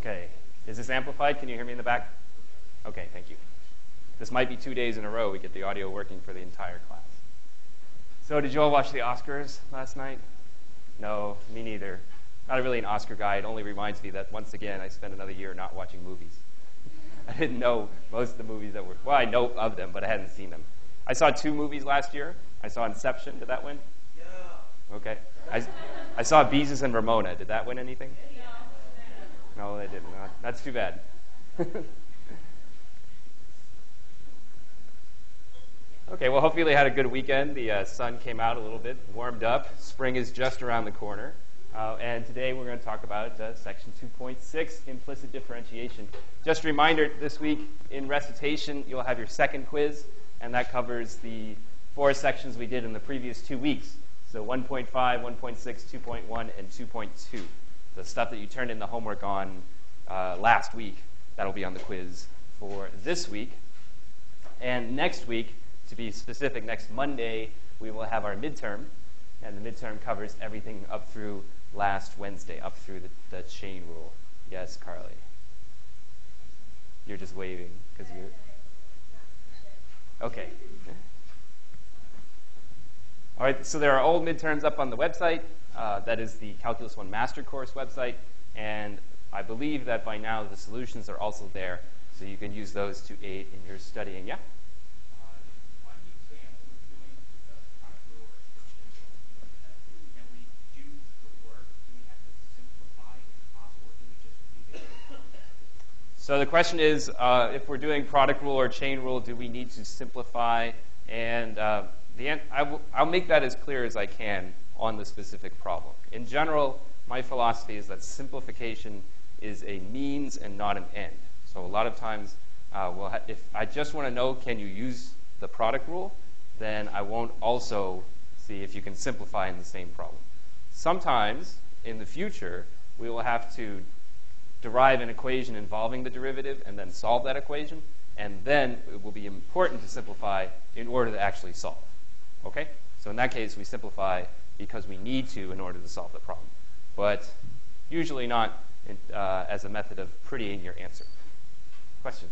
Okay. Is this amplified? Can you hear me in the back? Okay, thank you. This might be 2 days in a row we get the audio working for the entire class. So did you all watch the Oscars last night? No, me neither. Not really an Oscar guy. It only reminds me that, once again, I spent another year not watching movies. I didn't know most of the movies that were, well, I know of them, but I hadn't seen them. I saw 2 movies last year. I saw Inception. Did that win? Yeah. Okay. I saw Beezus and Ramona. Did that win anything? No, they didn't. That's too bad. Okay, well, hopefully you had a good weekend. The sun came out a little bit, warmed up. Spring is just around the corner. And today we're going to talk about section 2.6, implicit differentiation. Just a reminder, this week in recitation, you'll have your second quiz, and that covers the 4 sections we did in the previous 2 weeks. So 1.5, 1.6, 2.1, and 2.2. The stuff that you turned in the homework on last week, that'll be on the quiz for this week. And next week, to be specific, next Monday, we will have our midterm. And the midterm covers everything up through last Wednesday, up through the chain rule. Yes, Carly? You're just waving because you're... Okay. All right, so there are old midterms up on the website. That is the Calculus 1 Master Course website. And I believe that by now the solutions are also there, so you can use those to aid in your studying. Yeah? So the question is, if we're doing product rule or chain rule, do we need to simplify? And I'll make that as clear as I can on the specific problem. In general, my philosophy is that simplification is a means and not an end. So a lot of times, if I just want to know, can you use the product rule, then I won't also see if you can simplify in the same problem. Sometimes, in the future, we will have to derive an equation involving the derivative and then solve that equation, and then it will be important to simplify in order to actually solve. Okay? So in that case, we simplify because we need to in order to solve the problem, but usually not as a method of prettying your answer. Question?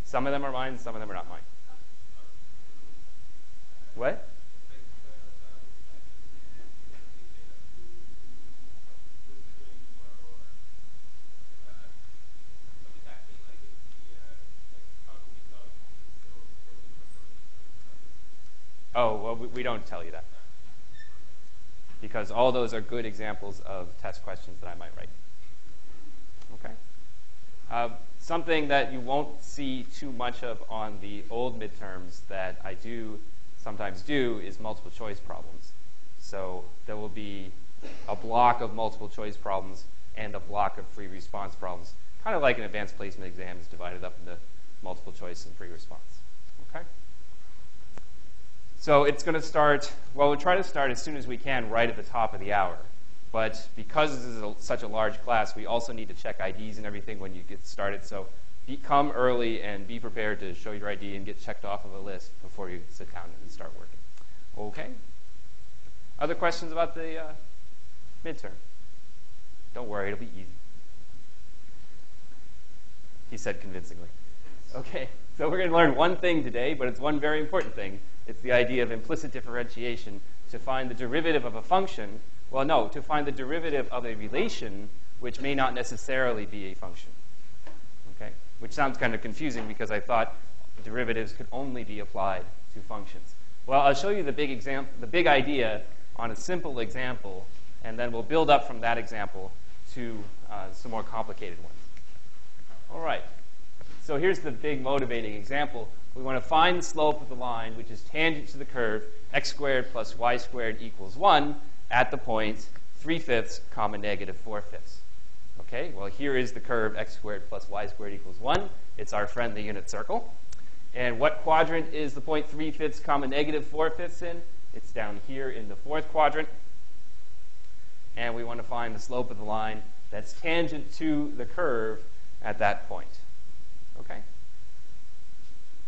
Some of them are mine, some of them are not mine. What? Oh, well, we don't tell you that, because all those are good examples of test questions that I might write. Okay. Something that you won't see too much of on the old midterms that I do sometimes do is multiple choice problems. So there will be a block of multiple choice problems and a block of free response problems, kind of like an advanced placement exam is divided up into multiple choice and free response. Okay? So it's going to start, well, we'll try to start as soon as we can right at the top of the hour. But because this is such a large class, we also need to check IDs and everything when you get started. So come early and be prepared to show your ID and get checked off of a list before you sit down and start working. Okay? Other questions about the midterm? Don't worry, it'll be easy. He said convincingly. Okay, so we're going to learn one thing today, but it's one very important thing. It's the idea of implicit differentiation to find the derivative of a function. Well, no, to find the derivative of a relation which may not necessarily be a function. Okay? Which sounds kind of confusing because I thought derivatives could only be applied to functions. Well, I'll show you the big idea on a simple example, and then we'll build up from that example to some more complicated ones. All right. So here's the big motivating example. We want to find the slope of the line, which is tangent to the curve x squared plus y squared equals 1 at the point 3/5, negative 4/5. Okay, well, here is the curve x squared plus y squared equals 1. It's our friend, the unit circle. And what quadrant is the point 3/5, negative 4/5 in? It's down here in the 4th quadrant. And we want to find the slope of the line that's tangent to the curve at that point. Okay?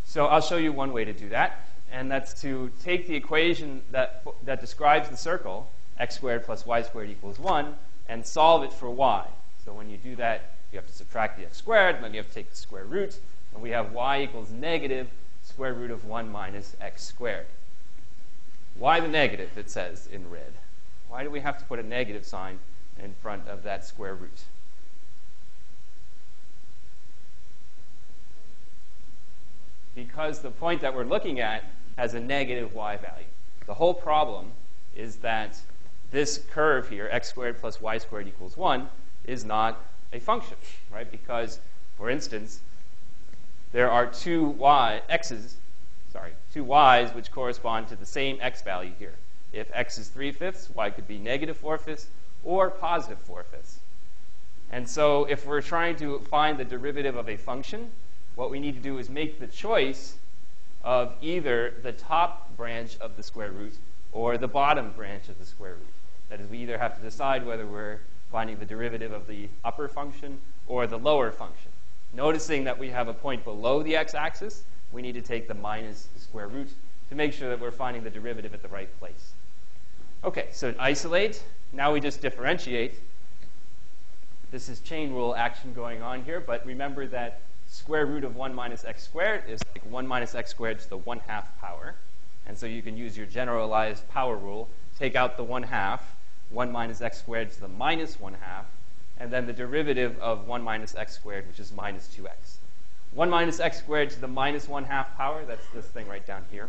So I'll show you one way to do that, and that's to take the equation that describes the circle, x squared plus y squared equals 1, and solve it for y. So when you do that, you have to subtract the x squared, and then you have to take the square root, and we have y equals negative square root of 1 minus x squared. Why the negative, it says in red? Why do we have to put a negative sign in front of that square root? Because the point that we're looking at has a negative y value. The whole problem is that this curve here, x squared plus y squared equals 1, is not a function, right? Because, for instance, there are two y's which correspond to the same x value here. If x is 3/5, y could be negative 4/5 or positive 4/5. And so if we're trying to find the derivative of a function, what we need to do is make the choice of either the top branch of the square root or the bottom branch of the square root. That is, we either have to decide whether we're finding the derivative of the upper function or the lower function. Noticing that we have a point below the x-axis, we need to take the minus the square root to make sure that we're finding the derivative at the right place. Okay, so isolate. Now we just differentiate. This is chain rule action going on here, but remember that square root of 1 minus x squared is like 1 minus x squared to the 1/2 power. And so you can use your generalized power rule, take out the 1/2, 1 minus x squared to the minus 1/2, and then the derivative of 1 minus x squared, which is minus 2x. 1 minus x squared to the minus 1/2 power, that's this thing right down here,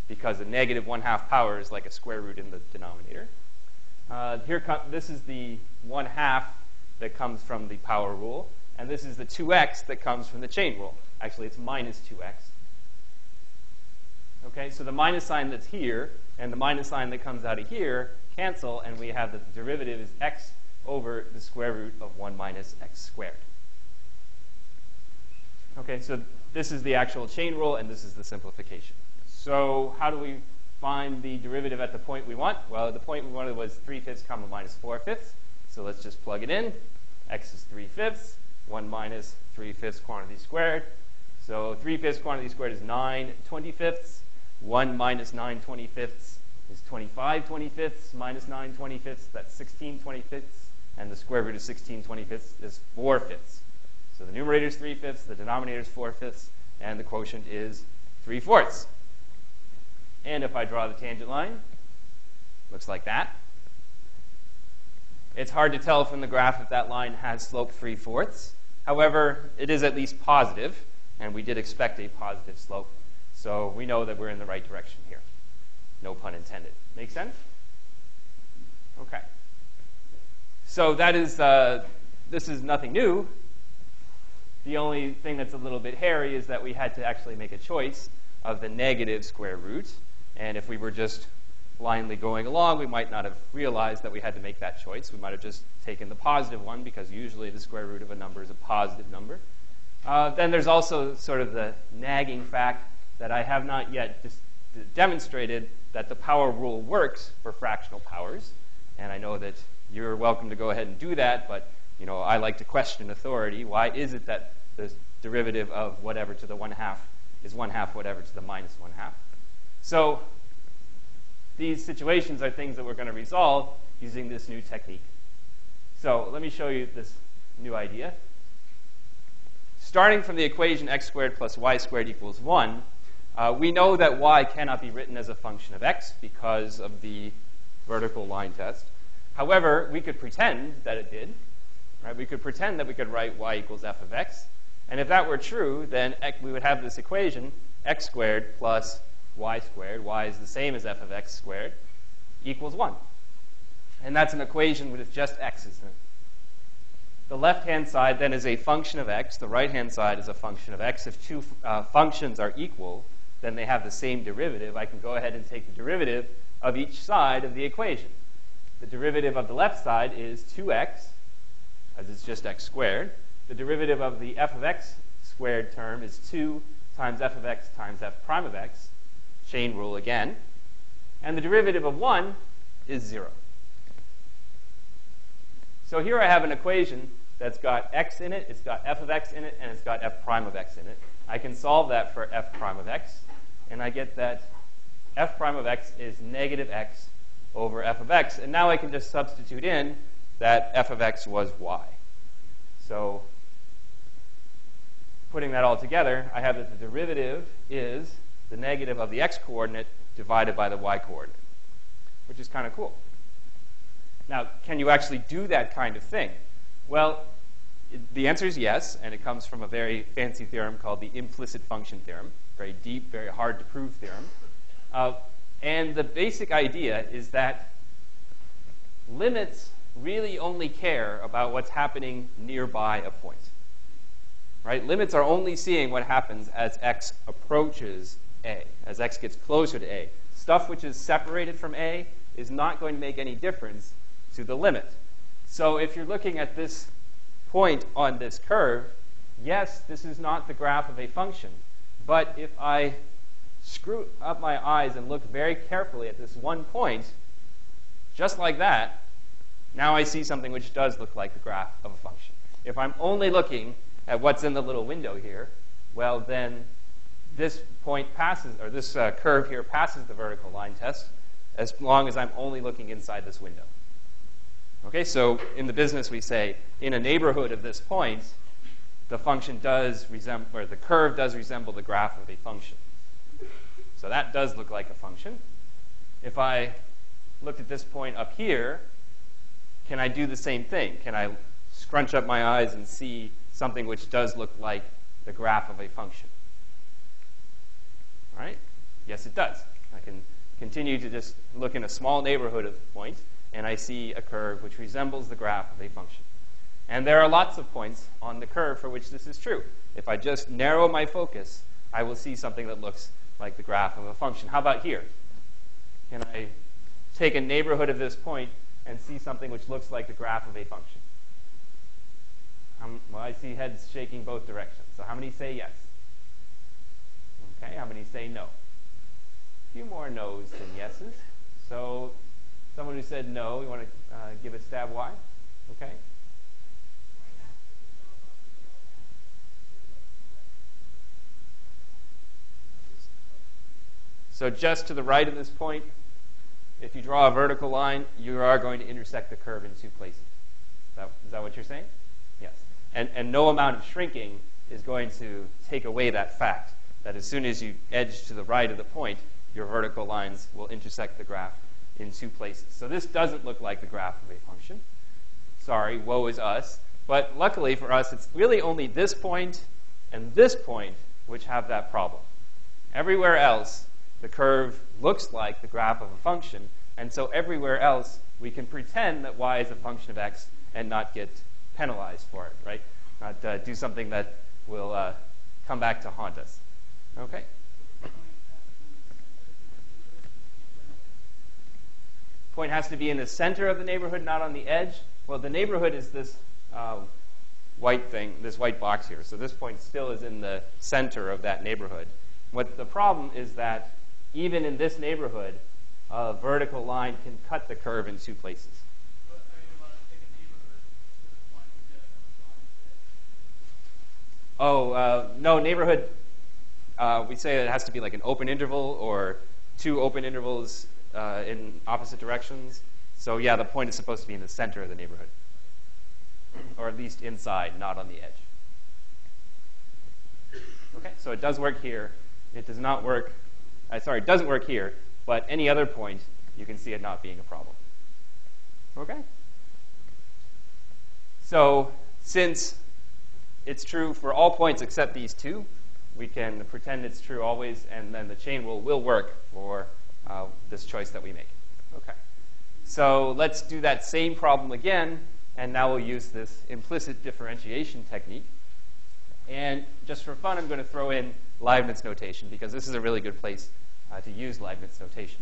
because a negative 1/2 power is like a square root in the denominator. This is the 1/2 that comes from the power rule, and this is the 2x that comes from the chain rule. Actually, it's minus 2x. Okay, so the minus sign that's here and the minus sign that comes out of here cancel, and we have that the derivative is x over the square root of 1 minus x squared. Okay, so this is the actual chain rule, and this is the simplification. So how do we find the derivative at the point we want? Well, the point we wanted was 3/5 comma minus 4/5. So let's just plug it in. X is 3/5. 1 minus 3/5 quantity squared. So 3/5 quantity squared is 9/25. 1 minus 9/25 is 25/25 minus 9/25. That's 16/25. And the square root of 16/25 is 4/5. So the numerator is 3/5, the denominator is 4/5, and the quotient is 3/4. And if I draw the tangent line, looks like that. It's hard to tell from the graph if that line has slope 3/4. However, it is at least positive, and we did expect a positive slope. So we know that we're in the right direction here. No pun intended. Make sense? Okay. So that is, this is nothing new. The only thing that's a little bit hairy is that we had to actually make a choice of the negative square root. And if we were just blindly going along, we might not have realized that we had to make that choice. We might have just taken the positive one, because usually the square root of a number is a positive number. Then there's also sort of the nagging fact that I have not yet just demonstrated that the power rule works for fractional powers. And I know that you're welcome to go ahead and do that, but I like to question authority. Why is it that the derivative of whatever to the 1/2 is 1/2 whatever to the minus 1/2? So these situations are things that we're going to resolve using this new technique. So let me show you this new idea. Starting from the equation x squared plus y squared equals 1, we know that y cannot be written as a function of x because of the vertical line test. However, we could pretend that it did. Right? We could pretend that we could write y equals f of x. And if that were true, then we would have this equation, x squared plus y squared, y is the same as f of x squared, equals 1. And that's an equation with just x's in it. The left-hand side then is a function of x. The right-hand side is a function of x. If two functions are equal, then they have the same derivative. I can go ahead and take the derivative of each side of the equation. The derivative of the left side is 2x, as it's just x squared. The derivative of the f of x squared term is 2 times f of x times f prime of x, chain rule again. And the derivative of 1 is 0. So here I have an equation that's got x in it, it's got f of x in it, and it's got f prime of x in it. I can solve that for f prime of x, and I get that f prime of x is negative x over f of x. And now I can just substitute in that f of x was y. So putting that all together, I have that the derivative is the negative of the x-coordinate divided by the y-coordinate, which is kind of cool. Now, can you actually do that kind of thing? Well, the answer is yes, and it comes from a very fancy theorem called the implicit function theorem. Very deep, very hard to prove theorem. And the basic idea is that limits really only care about what's happening nearby a point. Right? Limits are only seeing what happens as x approaches a, as x gets closer to a. Stuff which is separated from a is not going to make any difference to the limit. So if you're looking at this point on this curve, yes, this is not the graph of a function. But if I screw up my eyes and look very carefully at this one point, just like that, now I see something which does look like the graph of a function. If I'm only looking at what's in the little window here, well, then this point passes, or this curve here passes the vertical line test as long as I'm only looking inside this window. Okay, so in the business we say, in a neighborhood of this point, the function does resemble, or the curve does resemble the graph of a function. So that does look like a function. If I looked at this point up here, can I do the same thing? Can I scrunch up my eyes and see something which does look like the graph of a function? All right? Yes, it does. I can continue to just look in a small neighborhood of the point, and I see a curve which resembles the graph of a function. And there are lots of points on the curve for which this is true. If I just narrow my focus, I will see something that looks like the graph of a function. How about here? Can I take a neighborhood of this point and see something which looks like the graph of a function? Well, I see heads shaking both directions. So how many say yes? Okay, how many say no? A few more no's than yeses. So someone who said no, you want to give a stab why? Okay. So just to the right of this point, if you draw a vertical line, you are going to intersect the curve in two places. Is that what you're saying? Yes. And no amount of shrinking is going to take away that fact, that as soon as you edge to the right of the point, your vertical lines will intersect the graph in two places. So this doesn't look like the graph of a function. Sorry, woe is us. But luckily for us, it's really only this point and this point which have that problem. Everywhere else, the curve looks like the graph of a function, and so everywhere else, we can pretend that y is a function of x and not get penalized for it, right? Not do something that will come back to haunt us. Okay? Point has to be in the center of the neighborhood, not on the edge. Well, the neighborhood is this white thing, this white box here. So this point still is in the center of that neighborhood. What the problem is that even in this neighborhood, a vertical line can cut the curve in two places. No, neighborhood, we say it has to be like an open interval or two open intervals in opposite directions. So yeah, the point is supposed to be in the center of the neighborhood, or at least inside, not on the edge. Okay, so it does work here. It does not work, it doesn't work here, but any other point, you can see it not being a problem. Okay? So since it's true for all points except these two, we can pretend it's true always, and then the chain rule will work for this choice that we make. Okay. So let's do that same problem again, and now we'll use this implicit differentiation technique. And just for fun, I'm going to throw in Leibniz notation, because this is a really good place to use Leibniz notation.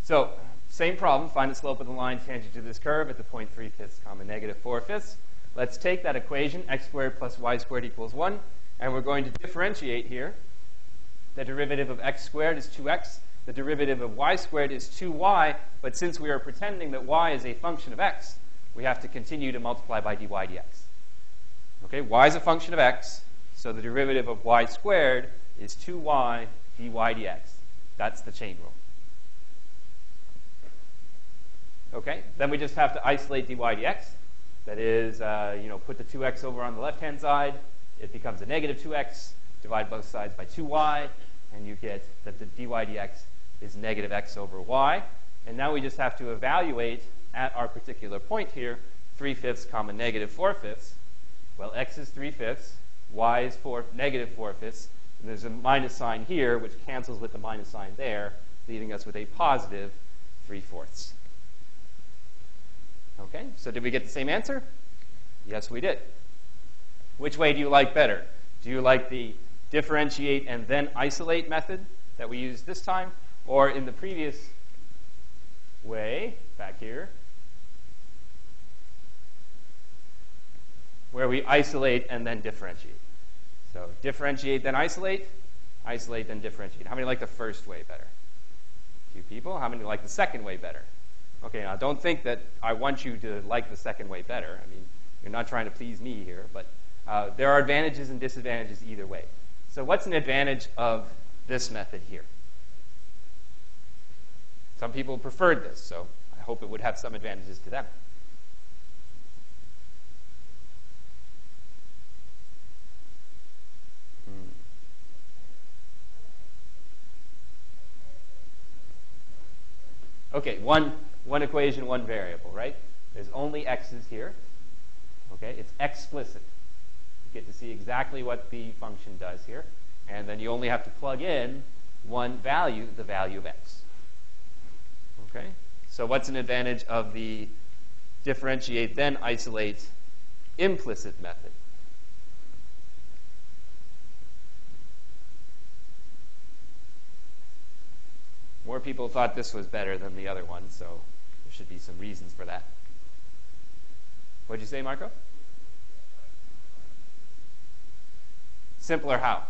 So same problem, find the slope of the line tangent to this curve at the point 3/5 comma negative 4/5. Let's take that equation, x squared plus y squared equals 1, and we're going to differentiate here. The derivative of x squared is 2x. The derivative of y squared is 2y, but since we are pretending that y is a function of x, we have to continue to multiply by dy dx. Okay, y is a function of x, so the derivative of y squared is 2y dy dx. That's the chain rule. Okay, then we just have to isolate dy dx. That is, put the 2x over on the left-hand side. It becomes a negative 2x. Divide both sides by 2y, and you get that the dy dx is negative x over y. And now we just have to evaluate at our particular point here, 3/5 comma negative 4/5. Well, x is 3/5, y is negative 4/5, and there's a minus sign here, which cancels with the minus sign there, leaving us with a positive 3/4. Okay, so did we get the same answer? Yes, we did. Which way do you like better? Do you like the differentiate and then isolate method that we used this time, or in the previous way, back here, where we isolate and then differentiate? So differentiate, then isolate, isolate, then differentiate. How many like the first way better? A few people. How many like the second way better? Okay, now don't think that I want you to like the second way better. I mean, you're not trying to please me here, but there are advantages and disadvantages either way. So what's an advantage of this method here? Some people preferred this, so I hope it would have some advantages to them. Okay, one equation, one variable, right? There's only x's here. Okay, it's explicit. You get to see exactly what the function does here. And then you only have to plug in one value, the value of x. Okay, so what's an advantage of the differentiate then isolate implicit method? More people thought this was better than the other one, so there should be some reasons for that. What'd you say, Marco? Simpler how?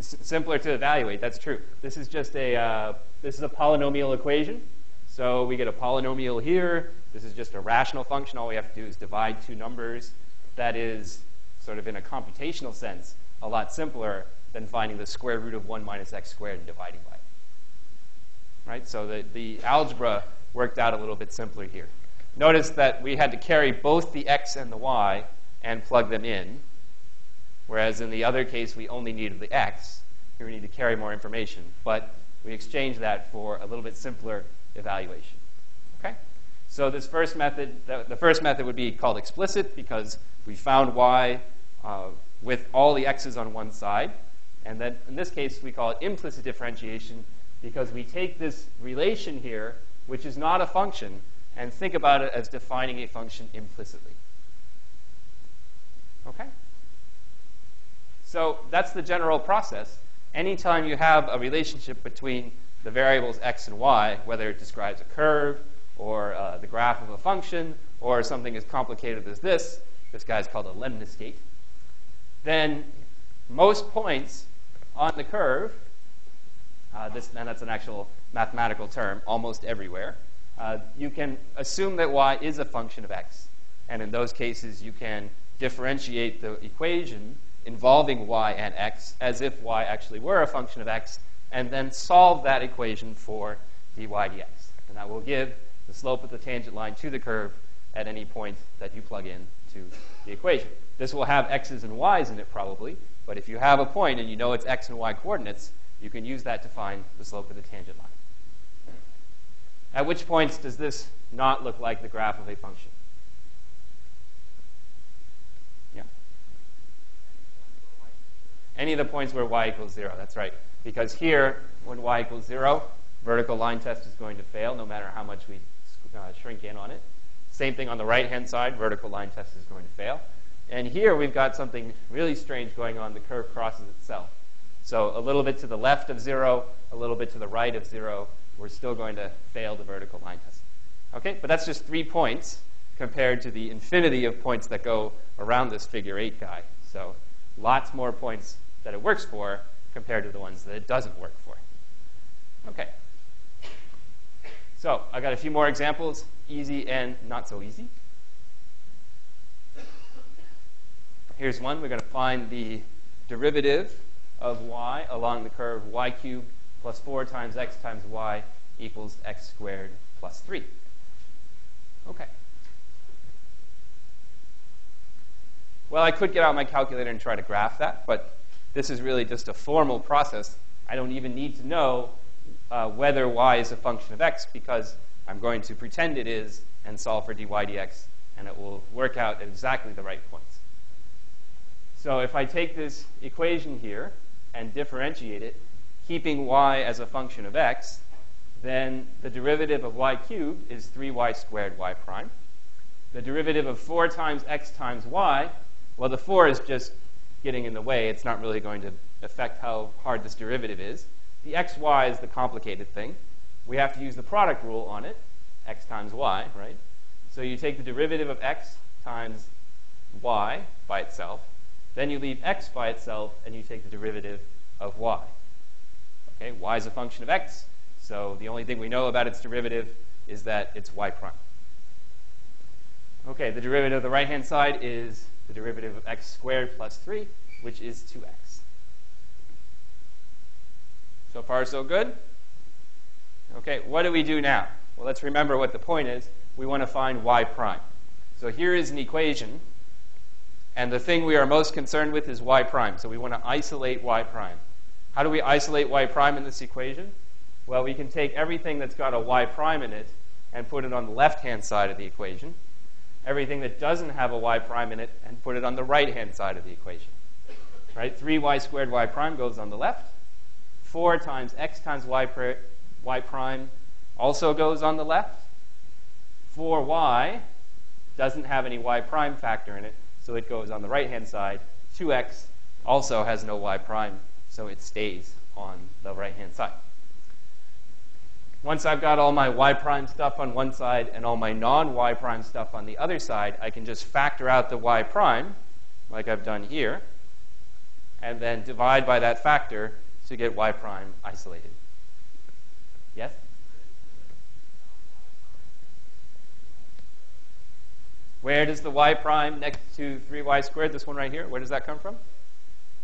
Simpler to evaluate, that's true. This is just this is a polynomial equation. So we get a polynomial here. This is just a rational function. All we have to do is divide two numbers. That is, sort of in a computational sense, a lot simpler than finding the square root of 1 minus x squared and dividing by it. Right? So the algebra worked out a little bit simpler here. Notice that we had to carry both the x and the y and plug them in, whereas in the other case we only needed the x. Here we need to carry more information, but we exchanged that for a little bit simpler evaluation. Okay? So this first method, the first method would be called explicit because we found y with all the x's on one side. And then in this case, we call it implicit differentiation because we take this relation here, which is not a function, and think about it as defining a function implicitly. Okay? So that's the general process. Anytime you have a relationship between the variables x and y, whether it describes a curve or the graph of a function or something as complicated as this guy's called a lemniscate, then most points on the curve, and that's an actual mathematical term, almost everywhere, you can assume that y is a function of x. And in those cases, you can differentiate the equation involving y and x as if y actually were a function of x, and then solve that equation for dy dx. And that will give the slope of the tangent line to the curve at any point that you plug in to the equation. This will have x's and y's in it probably, but if you have a point and you know its x and y coordinates, you can use that to find the slope of the tangent line. At which points does this not look like the graph of a function? Yeah? Any of the points where y equals 0, that's right. Because here, when y equals 0, vertical line test is going to fail no matter how much we shrink in on it. Same thing on the right-hand side, vertical line test is going to fail. And here we've got something really strange going on. The curve crosses itself. So a little bit to the left of 0, a little bit to the right of 0, we're still going to fail the vertical line test. Okay, but that's just 3 points compared to the infinity of points that go around this figure 8 guy. So lots more points that it works for compared to the ones that it doesn't work for. Okay. So I've got a few more examples, easy and not so easy. Here's one. We're going to find the derivative of y along the curve y cubed plus 4 times x times y equals x squared plus 3. Okay. Well, I could get out my calculator and try to graph that, but this is really just a formal process. I don't even need to know whether y is a function of x, because I'm going to pretend it is and solve for dy dx, and it will work out at exactly the right points. So if I take this equation here and differentiate it, keeping y as a function of x, then the derivative of y cubed is 3y squared y prime. The derivative of 4 times x times y, well, the 4 is just getting in the way. It's not really going to affect how hard this derivative is. The xy is the complicated thing. We have to use the product rule on it, x times y, right? So you take the derivative of x times y by itself. Then you leave x by itself, and you take the derivative of y. Okay, y is a function of x, so the only thing we know about its derivative is that it's y prime. Okay, the derivative of the right-hand side is the derivative of x squared plus 3, which is 2x. So far, so good? Okay, what do we do now? Well, let's remember what the point is. We want to find y prime. So here is an equation, and the thing we are most concerned with is y prime. So we want to isolate y prime. How do we isolate y prime in this equation? Well, we can take everything that's got a y prime in it and put it on the left-hand side of the equation. Everything that doesn't have a y prime in it and put it on the right-hand side of the equation. Right? 3y squared y prime goes on the left. 4 times x times y prime also goes on the left. 4y doesn't have any y prime factor in it, so it goes on the right-hand side. 2x also has no y prime, so it stays on the right-hand side. Once I've got all my y prime stuff on one side and all my non-y prime stuff on the other side, I can just factor out the y prime, like I've done here, and then divide by that factor to get y prime isolated. Yes? Where does the y prime next to 3y squared, this one right here, where does that come from?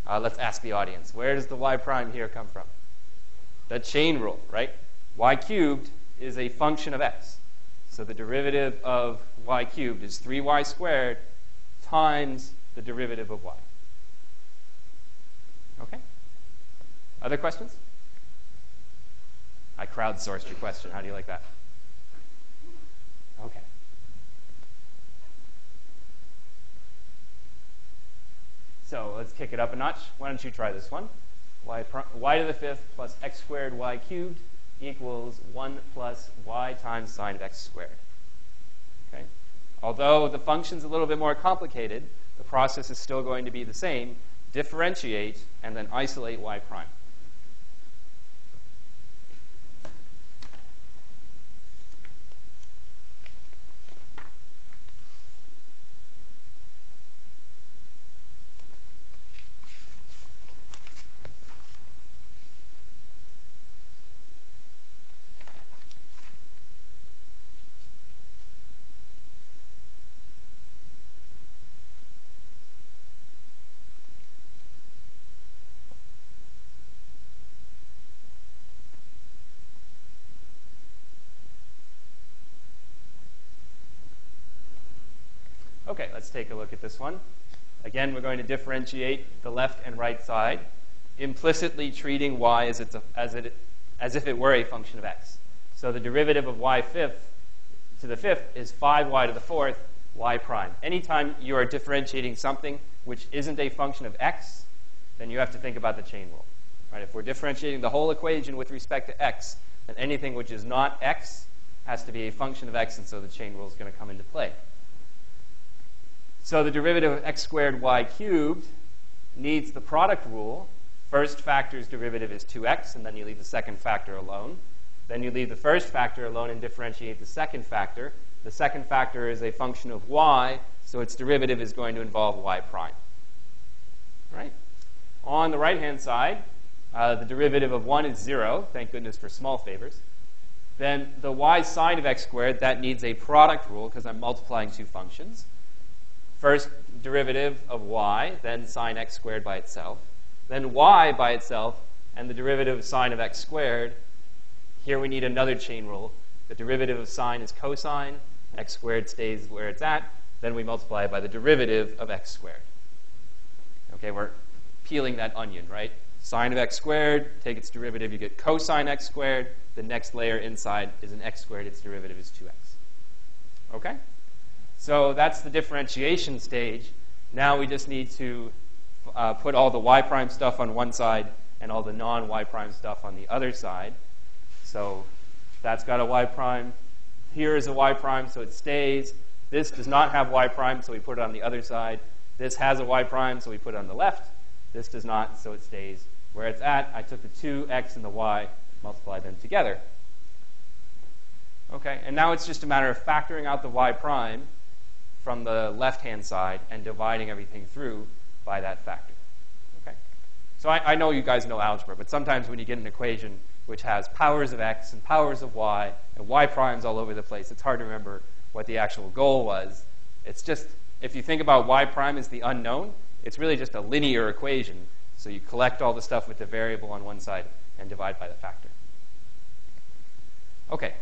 Let's ask the audience. Where does the y prime here come from? The chain rule, right? Y cubed is a function of x. So the derivative of y cubed is 3y squared times the derivative of y. Okay? Other questions? I crowdsourced your question. How do you like that? Okay. So let's kick it up a notch. Why don't you try this one? Y to the fifth plus x squared y cubed equals 1 plus y times sine of x squared. Okay? Although the function's a little bit more complicated, the process is still going to be the same. Differentiate and then isolate y prime. Okay, let's take a look at this one. Again, we're going to differentiate the left and right side, implicitly treating y as if it were a function of x. So the derivative of y fifth to the fifth is 5y to the fourth y prime. Anytime you are differentiating something which isn't a function of x, then you have to think about the chain rule. Right? If we're differentiating the whole equation with respect to x, then anything which is not x has to be a function of x, and so the chain rule is going to come into play. So the derivative of x squared y cubed needs the product rule. First factor's derivative is 2x, and then you leave the second factor alone. Then you leave the first factor alone and differentiate the second factor. The second factor is a function of y, so its derivative is going to involve y prime. Right? On the right-hand side, the derivative of 1 is 0. Thank goodness for small favors. Then the y sine of x squared, that needs a product rule because I'm multiplying two functions. First derivative of y, then sine x squared by itself. Then y by itself, and the derivative of sine of x squared. Here we need another chain rule. The derivative of sine is cosine. X squared stays where it's at. Then we multiply it by the derivative of x squared. Okay, we're peeling that onion, right? Sine of x squared, take its derivative, you get cosine x squared. The next layer inside is an x squared. Its derivative is 2x. Okay? So that's the differentiation stage. Now we just need to put all the y prime stuff on one side and all the non-y prime stuff on the other side. So that's got a y prime. Here is a y prime, so it stays. This does not have y prime, so we put it on the other side. This has a y prime, so we put it on the left. This does not, so it stays where it's at. I took the 2x and the y, multiplied them together. Okay, and now it's just a matter of factoring out the y prime from the left-hand side and dividing everything through by that factor. Okay, so I know you guys know algebra, but sometimes when you get an equation which has powers of x and powers of y and y primes all over the place, it's hard to remember what the actual goal was. It's just, if you think about y prime as the unknown, it's really just a linear equation. So you collect all the stuff with the variable on one side and divide by the factor. Okay,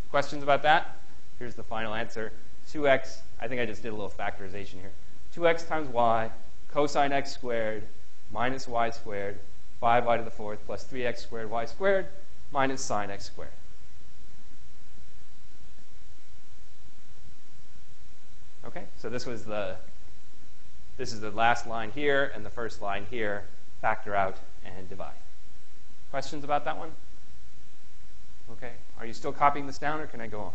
questions about that? Here's the final answer. 2x, I think I just did a little factorization here. 2x times y, cosine x squared, minus y squared, 5y to the fourth, plus 3x squared y squared, minus sine x squared. Okay, so this is the last line here and the first line here. Factor out and divide. Questions about that one? Okay, are you still copying this down or can I go on?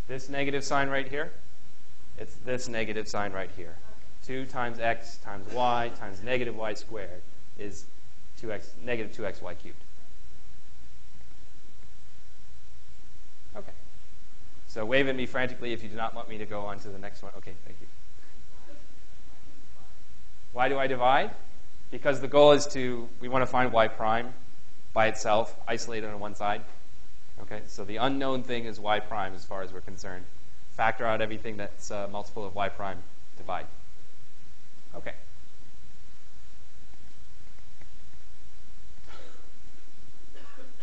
This negative sign right here, it's this negative sign right here. 2 times x times y times negative y squared is negative 2xy cubed. Okay. So wave at me frantically if you do not want me to go on to the next one. Okay, thank you. Why do I divide? Because the goal is we want to find y prime by itself, isolated on one side. Okay, so the unknown thing is y prime as far as we're concerned. Factor out everything that's a multiple of y prime, divide. Okay.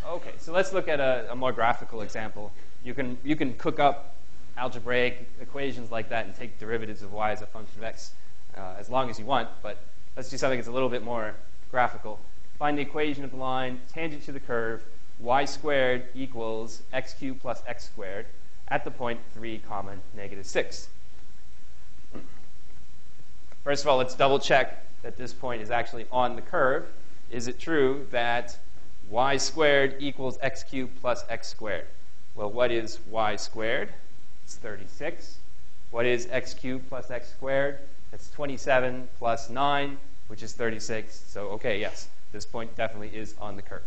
Okay, so let's look at a more graphical example. You can cook up algebraic equations like that and take derivatives of y as a function of x as long as you want, but let's do something that's a little bit more graphical. Find the equation of the line tangent to the curve y squared equals x cubed plus x squared at the point 3, negative 6. First of all, let's double check that this point is actually on the curve. Is it true that y squared equals x cubed plus x squared? Well, what is y squared? It's 36. What is x cubed plus x squared? That's 27 plus 9, which is 36. So, okay, yes, this point definitely is on the curve.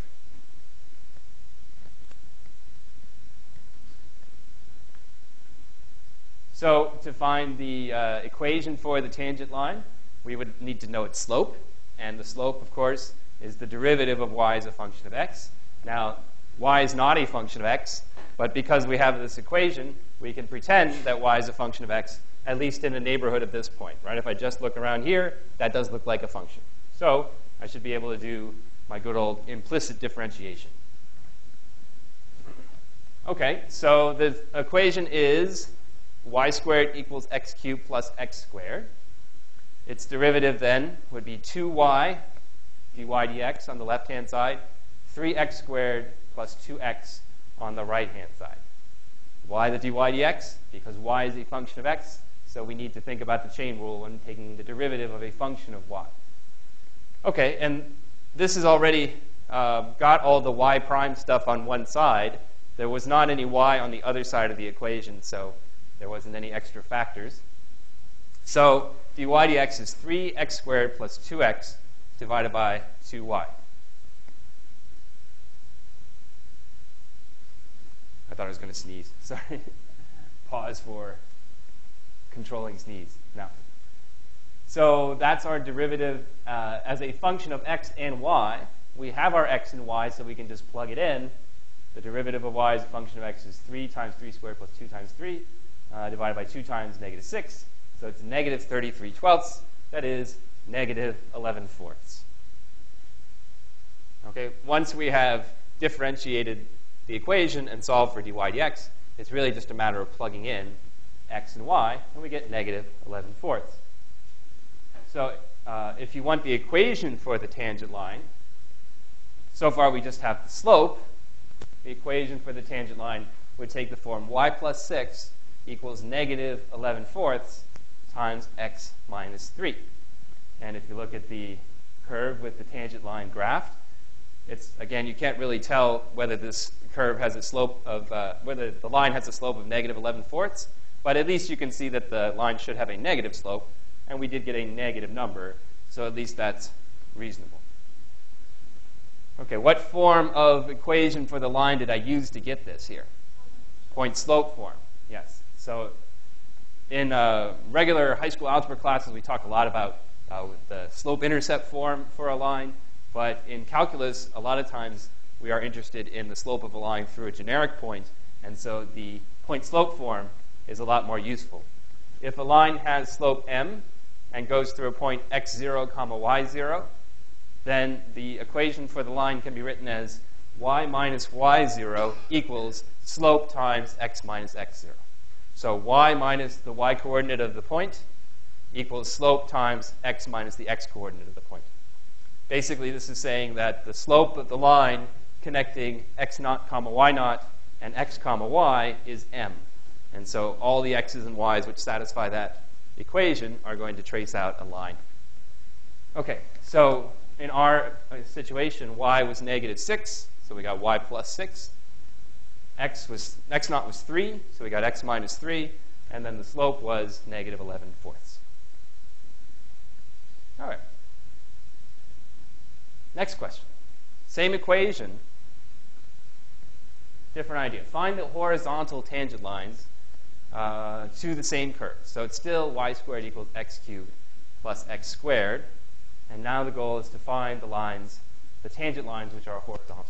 So to find the equation for the tangent line, we would need to know its slope. And the slope, of course, is the derivative of y as a function of x. Now, y is not a function of x, but because we have this equation, we can pretend that y is a function of x, at least in the neighborhood of this point. Right? If I just look around here, that does look like a function. So I should be able to do my good old implicit differentiation. Okay, so the equation is y squared equals x cubed plus x squared. Its derivative then would be 2y dy dx on the left-hand side, 3x squared plus 2x on the right-hand side. Why the dy dx? Because y is a function of x, so we need to think about the chain rule when taking the derivative of a function of y. Okay, and this has already got all the y prime stuff on one side. There was not any y on the other side of the equation, so there wasn't any extra factors. So dy dx is 3x squared plus 2x divided by 2y. I thought I was going to sneeze. Sorry. Pause for controlling sneeze. Now, so that's our derivative as a function of x and y. We have our x and y, so we can just plug it in. The derivative of y as a function of x is 3 times 3 squared plus 2 times 3, divided by 2 times negative 6. So it's negative 33 twelfths. That is negative 11 fourths. Okay, once we have differentiated the equation and solved for dy dx, it's really just a matter of plugging in x and y, and we get negative 11 fourths. So if you want the equation for the tangent line, so far we just have the slope. The equation for the tangent line would take the form y plus 6 equals negative 11 fourths times x minus 3. And if you look at the curve with the tangent line graphed, it's, again, you can't really tell whether this curve has a slope of, whether the line has a slope of negative 11 fourths, but at least you can see that the line should have a negative slope, and we did get a negative number, so at least that's reasonable. Okay, what form of equation for the line did I use to get this here? Point slope form, yes. So in regular high school algebra classes, we talk a lot about the slope-intercept form for a line, but in calculus, a lot of times we are interested in the slope of a line through a generic point, and so the point slope form is a lot more useful. If a line has slope m and goes through a point x0, y0, then the equation for the line can be written as y minus y0 equals slope times x minus x0. So y minus the y-coordinate of the point equals slope times x minus the x-coordinate of the point. Basically, this is saying that the slope of the line connecting x naught comma y naught and x comma y is m. And so all the x's and y's which satisfy that equation are going to trace out a line. Okay, so in our situation, y was negative 6, so we got y plus 6. X naught was 3, so we got x minus 3, and then the slope was negative 11 fourths. All right. Next question. Same equation, different idea. Find the horizontal tangent lines to the same curve. So it's still y squared equals x cubed plus x squared. And now the goal is to find the lines, the tangent lines, which are horizontal.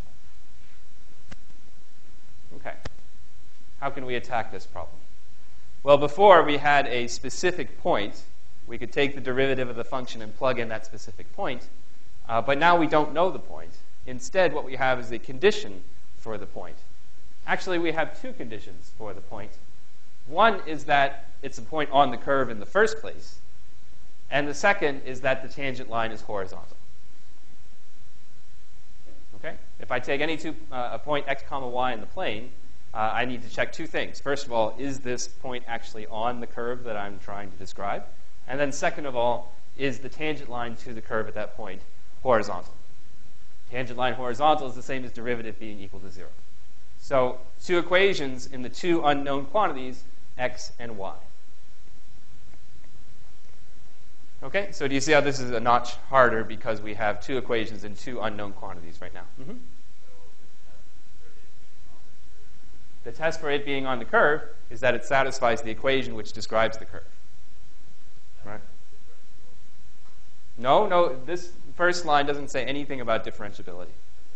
Okay. How can we attack this problem? Well, before we had a specific point. We could take the derivative of the function and plug in that specific point. But now we don't know the point. Instead, what we have is a condition for the point. Actually, we have two conditions for the point. One is that it's a point on the curve in the first place. And the second is that the tangent line is horizontal. Okay? If I take any a point x comma y in the plane, I need to check two things. First of all, is this point actually on the curve that I'm trying to describe? And then second of all, is the tangent line to the curve at that point horizontal? Tangent line horizontal is the same as derivative being equal to 0. So two equations in the two unknown quantities, x and y. Okay, so do you see how this is a notch harder because we have two equations in two unknown quantities right now? Mm-hmm. The test for it being on the curve is that it satisfies the equation which describes the curve. Right? No, this first line doesn't say anything about differentiability.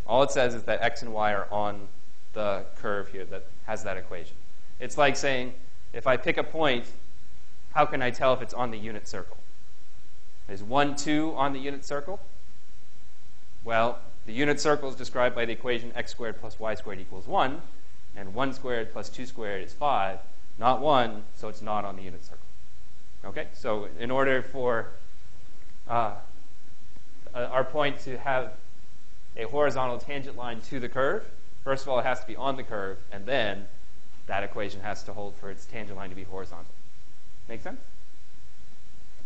All it says is that x and y are on the curve here that has that equation. It's like saying, if I pick a point, how can I tell if it's on the unit circle? Is 1, 2 on the unit circle? Well, the unit circle is described by the equation x squared plus y squared equals 1, and 1 squared plus 2 squared is 5, not 1, so it's not on the unit circle. Okay, so in order for our point to have a horizontal tangent line to the curve, first of all, it has to be on the curve, and then that equation has to hold for its tangent line to be horizontal. Make sense?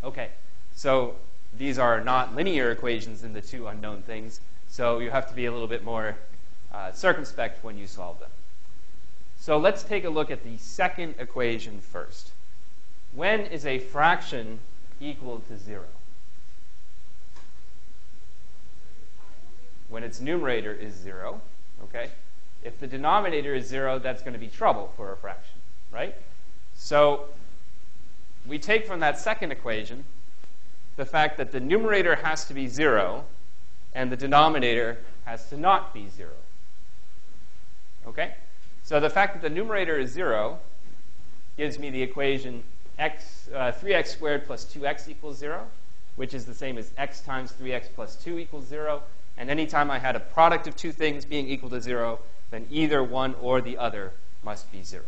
Okay, so these are not linear equations in the two unknown things, so you have to be a little bit more circumspect when you solve them. So let's take a look at the second equation first. When is a fraction equal to 0? When its numerator is 0, okay? If the denominator is 0, that's going to be trouble for a fraction, right? So we take from that second equation the fact that the numerator has to be 0 and the denominator has to not be 0. Okay? So the fact that the numerator is 0 gives me the equation 3x squared plus 2x equals 0, which is the same as x times 3x plus 2 equals 0. And anytime I had a product of two things being equal to 0, then either one or the other must be 0.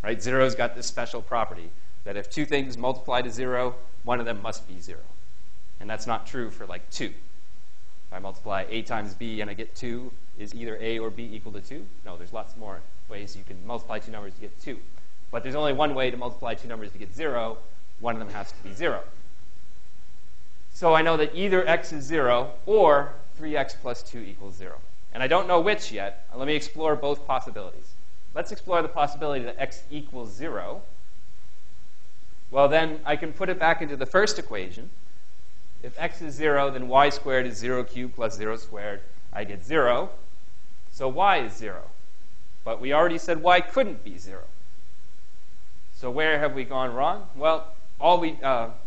Right? 0's got this special property that if two things multiply to 0, one of them must be 0. And that's not true for, like, 2. If I multiply a times b and I get 2, is either a or b equal to 2? No, there's lots more ways you can multiply two numbers to get 2. But there's only one way to multiply two numbers to get 0. One of them has to be 0. So I know that either x is 0 or 3x plus 2 equals 0. And I don't know which yet. Let me explore both possibilities. Let's explore the possibility that x equals 0. Well, then I can put it back into the first equation. If x is 0, then y squared is 0 cubed plus 0 squared. I get 0. So y is 0. But we already said y couldn't be 0. So where have we gone wrong? Well, all we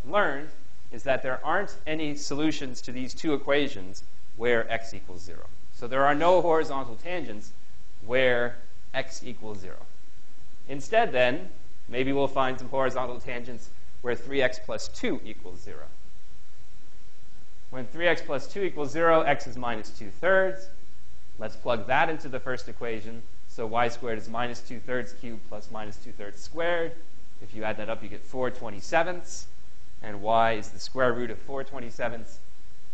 learned is that there aren't any solutions to these two equations where x equals 0. So there are no horizontal tangents where x equals 0. Instead, then, maybe we'll find some horizontal tangents where 3x plus 2 equals 0. When 3x plus 2 equals 0, x is minus 2/3. Let's plug that into the first equation. So y squared is minus 2/3 cubed plus minus 2/3 squared. If you add that up, you get 4/27. And y is the square root of 4/27.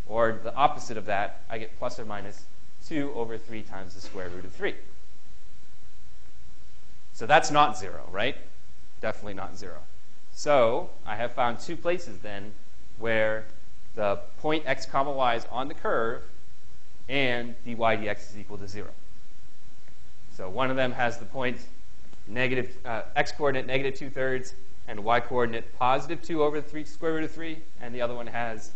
Or the opposite of that, I get plus or minus 2 over 3 times the square root of 3. So that's not 0, right? Definitely not 0. So I have found two places then where the point x comma y is on the curve and dy dx is equal to 0. So one of them has the point x coordinate negative 2/3 and y coordinate positive 2 over 3 square root of 3, and the other one has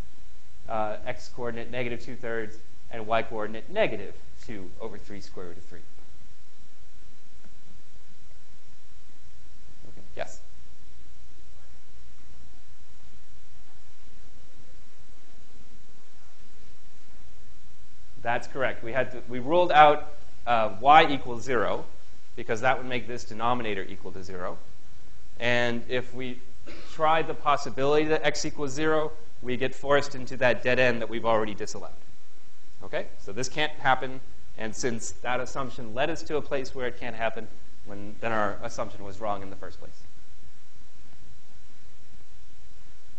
x coordinate negative 2/3 and y coordinate negative 2 over 3 square root of 3. Okay. Yes? That's correct. We ruled out y equals 0 because that would make this denominator equal to 0. And if we tried the possibility that x equals 0, we get forced into that dead end that we've already disallowed. Okay? So this can't happen, and since that assumption led us to a place where it can't happen, then our assumption was wrong in the first place.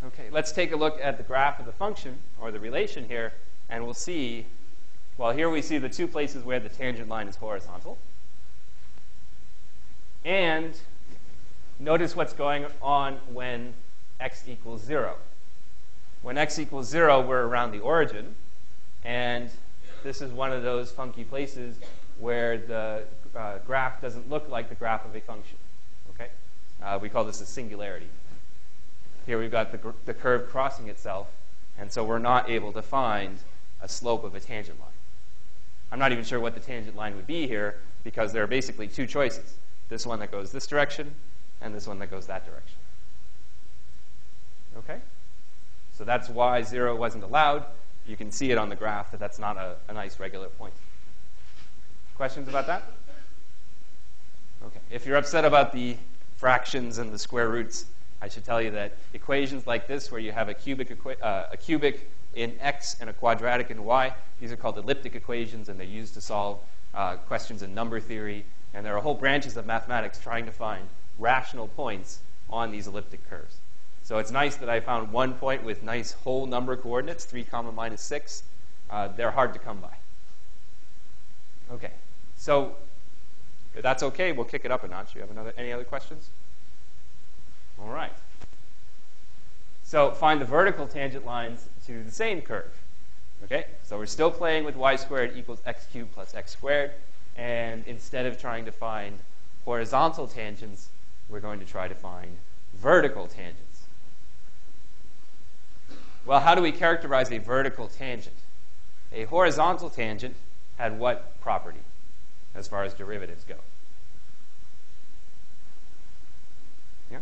Okay, let's take a look at the graph of the function, or the relation here, and we'll see, well, here we see the two places where the tangent line is horizontal. And notice what's going on when x equals 0. When x equals 0, we're around the origin. And this is one of those funky places where the graph doesn't look like the graph of a function. Okay? We call this a singularity. Here we've got the curve crossing itself, and so we're not able to find a slope of a tangent line. I'm not even sure what the tangent line would be here, because there are basically two choices. This one that goes this direction, and this one that goes that direction. Okay? So that's why 0 wasn't allowed. You can see it on the graph that that's not a nice regular point. Questions about that? Okay. If you're upset about the fractions and the square roots, I should tell you that equations like this, where you have a cubic in x and a quadratic in y, these are called elliptic equations, and they're used to solve questions in number theory. And there are whole branches of mathematics trying to find rational points on these elliptic curves. So it's nice that I found one point with nice whole number coordinates, 3 comma minus 6. They're hard to come by. Okay, so if that's okay, we'll kick it up a notch. You have any other questions? All right. So find the vertical tangent lines to the same curve. Okay, so we're still playing with y squared equals x cubed plus x squared. And instead of trying to find horizontal tangents, we're going to try to find vertical tangents. Well, how do we characterize a vertical tangent? A horizontal tangent had what property as far as derivatives go? Yeah?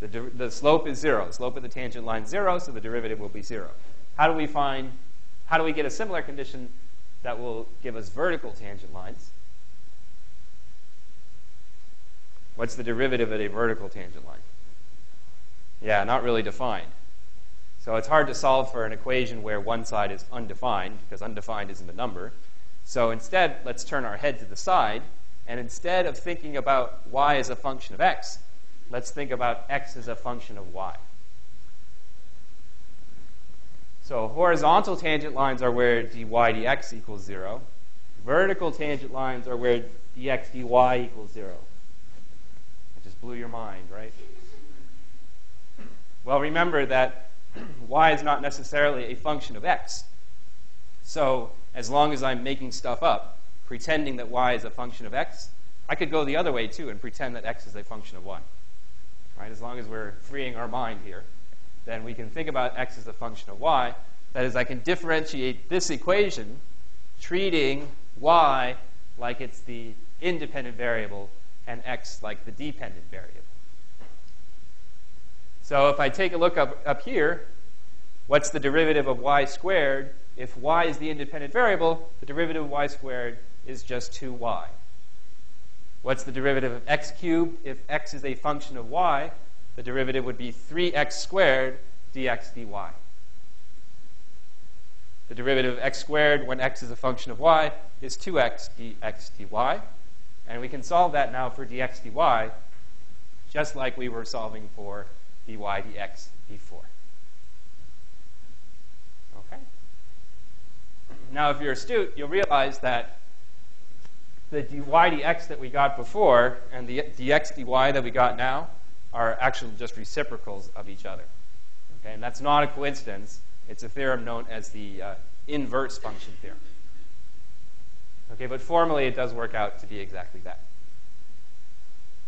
The slope is 0. The slope of the tangent line is 0, so the derivative will be 0. How do we get a similar condition that will give us vertical tangent lines? What's the derivative of a vertical tangent line? Yeah, not really defined. So it's hard to solve for an equation where one side is undefined, because undefined isn't a number. So instead, let's turn our head to the side, and instead of thinking about y as a function of x, let's think about x as a function of y. So horizontal tangent lines are where dy dx equals 0. Vertical tangent lines are where dx dy equals 0. It just blew your mind, right? Well, remember that y is not necessarily a function of x. So as long as I'm making stuff up, pretending that y is a function of x, I could go the other way too and pretend that x is a function of y. Right? As long as we're freeing our mind here, then we can think about x as a function of y. That is, I can differentiate this equation treating y like it's the independent variable and x like the dependent variable. So if I take a look up here, what's the derivative of y squared? If y is the independent variable, the derivative of y squared is just 2y. What's the derivative of x cubed? If x is a function of y, the derivative would be 3x squared dx dy. The derivative of x squared when x is a function of y is 2x dx dy. And we can solve that now for dx dy just like we were solving for dy dx before. Okay? Now, if you're astute, you'll realize that the dy dx that we got before and the dx dy that we got now are actually just reciprocals of each other. Okay? And that's not a coincidence. It's a theorem known as the inverse function theorem. Okay, but formally it does work out to be exactly that.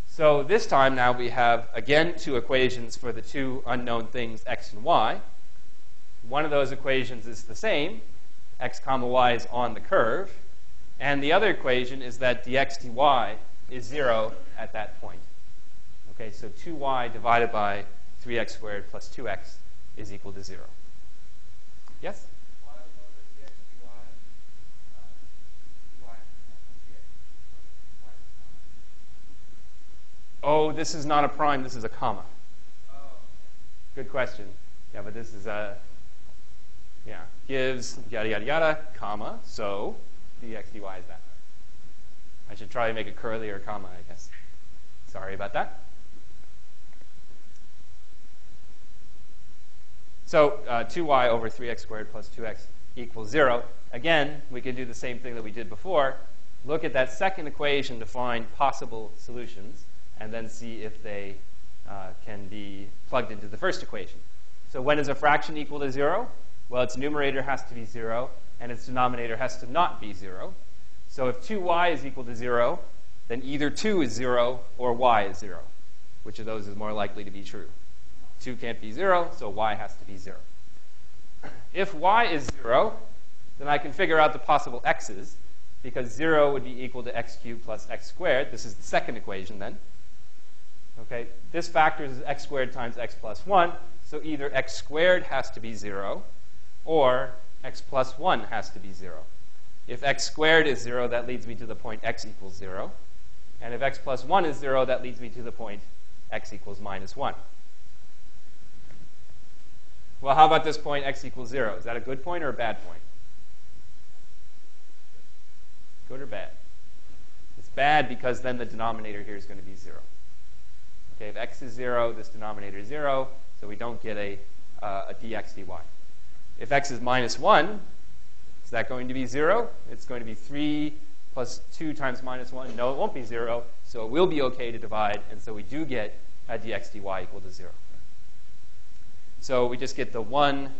So this time now we have, again, two equations for the two unknown things, x and y. One of those equations is the same. X comma y is on the curve. And the other equation is that dx dy is 0 at that point. Okay, so 2y divided by 3x squared plus 2x is equal to 0. Yes? Oh, this is not a prime, this is a comma. Good question. Yeah, but this is a, gives yada, yada, yada, comma, so dx dy is that. I should try to make it curly or comma, I guess. Sorry about that. So 2y over 3x squared plus 2x equals 0. Again, we can do the same thing that we did before. Look at that second equation to find possible solutions, and then see if they can be plugged into the first equation. So when is a fraction equal to 0? Well, its numerator has to be 0, and its denominator has to not be 0. So if 2y is equal to 0, then either 2 is 0 or y is 0. Which of those is more likely to be true? 2 can't be 0, so y has to be 0. If y is 0, then I can figure out the possible x's, because 0 would be equal to x cubed plus x squared. This is the second equation then. Okay, this factors is x squared times x plus 1, so either x squared has to be 0, or x plus 1 has to be 0. If x squared is 0, that leads me to the point x equals 0. And if x plus 1 is 0, that leads me to the point x equals minus 1. Well, how about this point x equals 0? Is that a good point or a bad point? Good or bad? It's bad because then the denominator here is going to be 0. Okay, if x is 0, this denominator is 0, so we don't get a dx dy. If x is minus 1, is that going to be 0? It's going to be 3 plus 2 times minus 1. No, it won't be 0, so it will be okay to divide, and so we do get a dx dy equal to 0. So we just get the one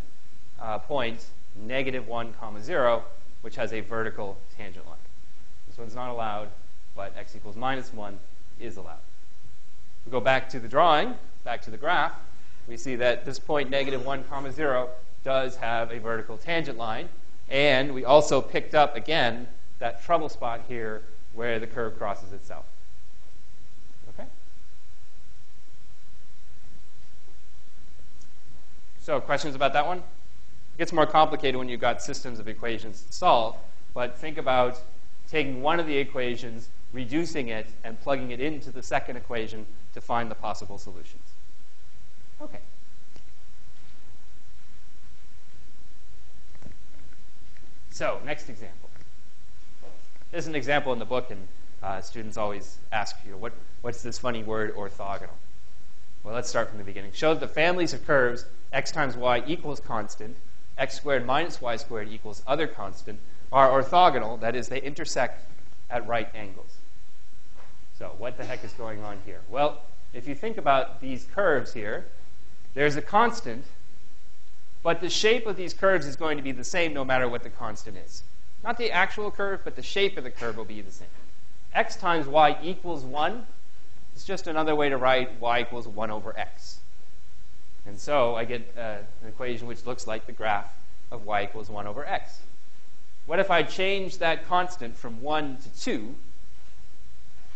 point, negative 1 comma 0, which has a vertical tangent line. This one's not allowed, but x equals minus 1 is allowed. We go back to the drawing, back to the graph. We see that this point, negative 1 comma 0, does have a vertical tangent line. And we also picked up, again, that trouble spot here where the curve crosses itself. Okay? So questions about that one? It gets more complicated when you've got systems of equations to solve. But think about taking one of the equations, reducing it and plugging it into the second equation to find the possible solutions. Okay. So, next example. There's an example in the book, and students always ask, what's this funny word, orthogonal? Well, let's start from the beginning. Show that the families of curves x times y equals constant, x squared minus y squared equals other constant, are orthogonal. That is, they intersect at right angles. So what the heck is going on here? Well, if you think about these curves here, there's a constant, but the shape of these curves is going to be the same no matter what the constant is. Not the actual curve, but the shape of the curve will be the same. X times y equals 1 is just another way to write y equals 1 over x. And so I get an equation which looks like the graph of y equals 1 over x. What if I change that constant from 1 to 2?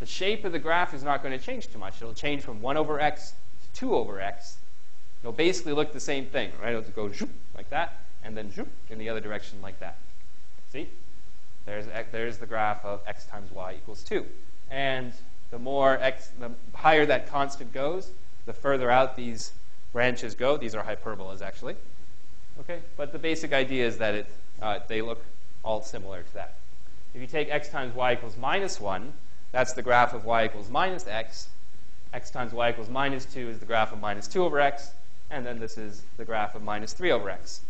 The shape of the graph is not going to change too much. It'll change from 1 over x to 2 over x. It'll basically look the same thing, right? It'll go zoop like that, and then zoop in the other direction like that. See? There's the graph of x times y equals 2. And the higher that constant goes, the further out these branches go. These are hyperbolas, actually. Okay? But the basic idea is that they look all similar to that. If you take x times y equals minus 1, that's the graph of y equals minus x. X times y equals minus 2 is the graph of minus 2 over x. And then this is the graph of minus 3 over x.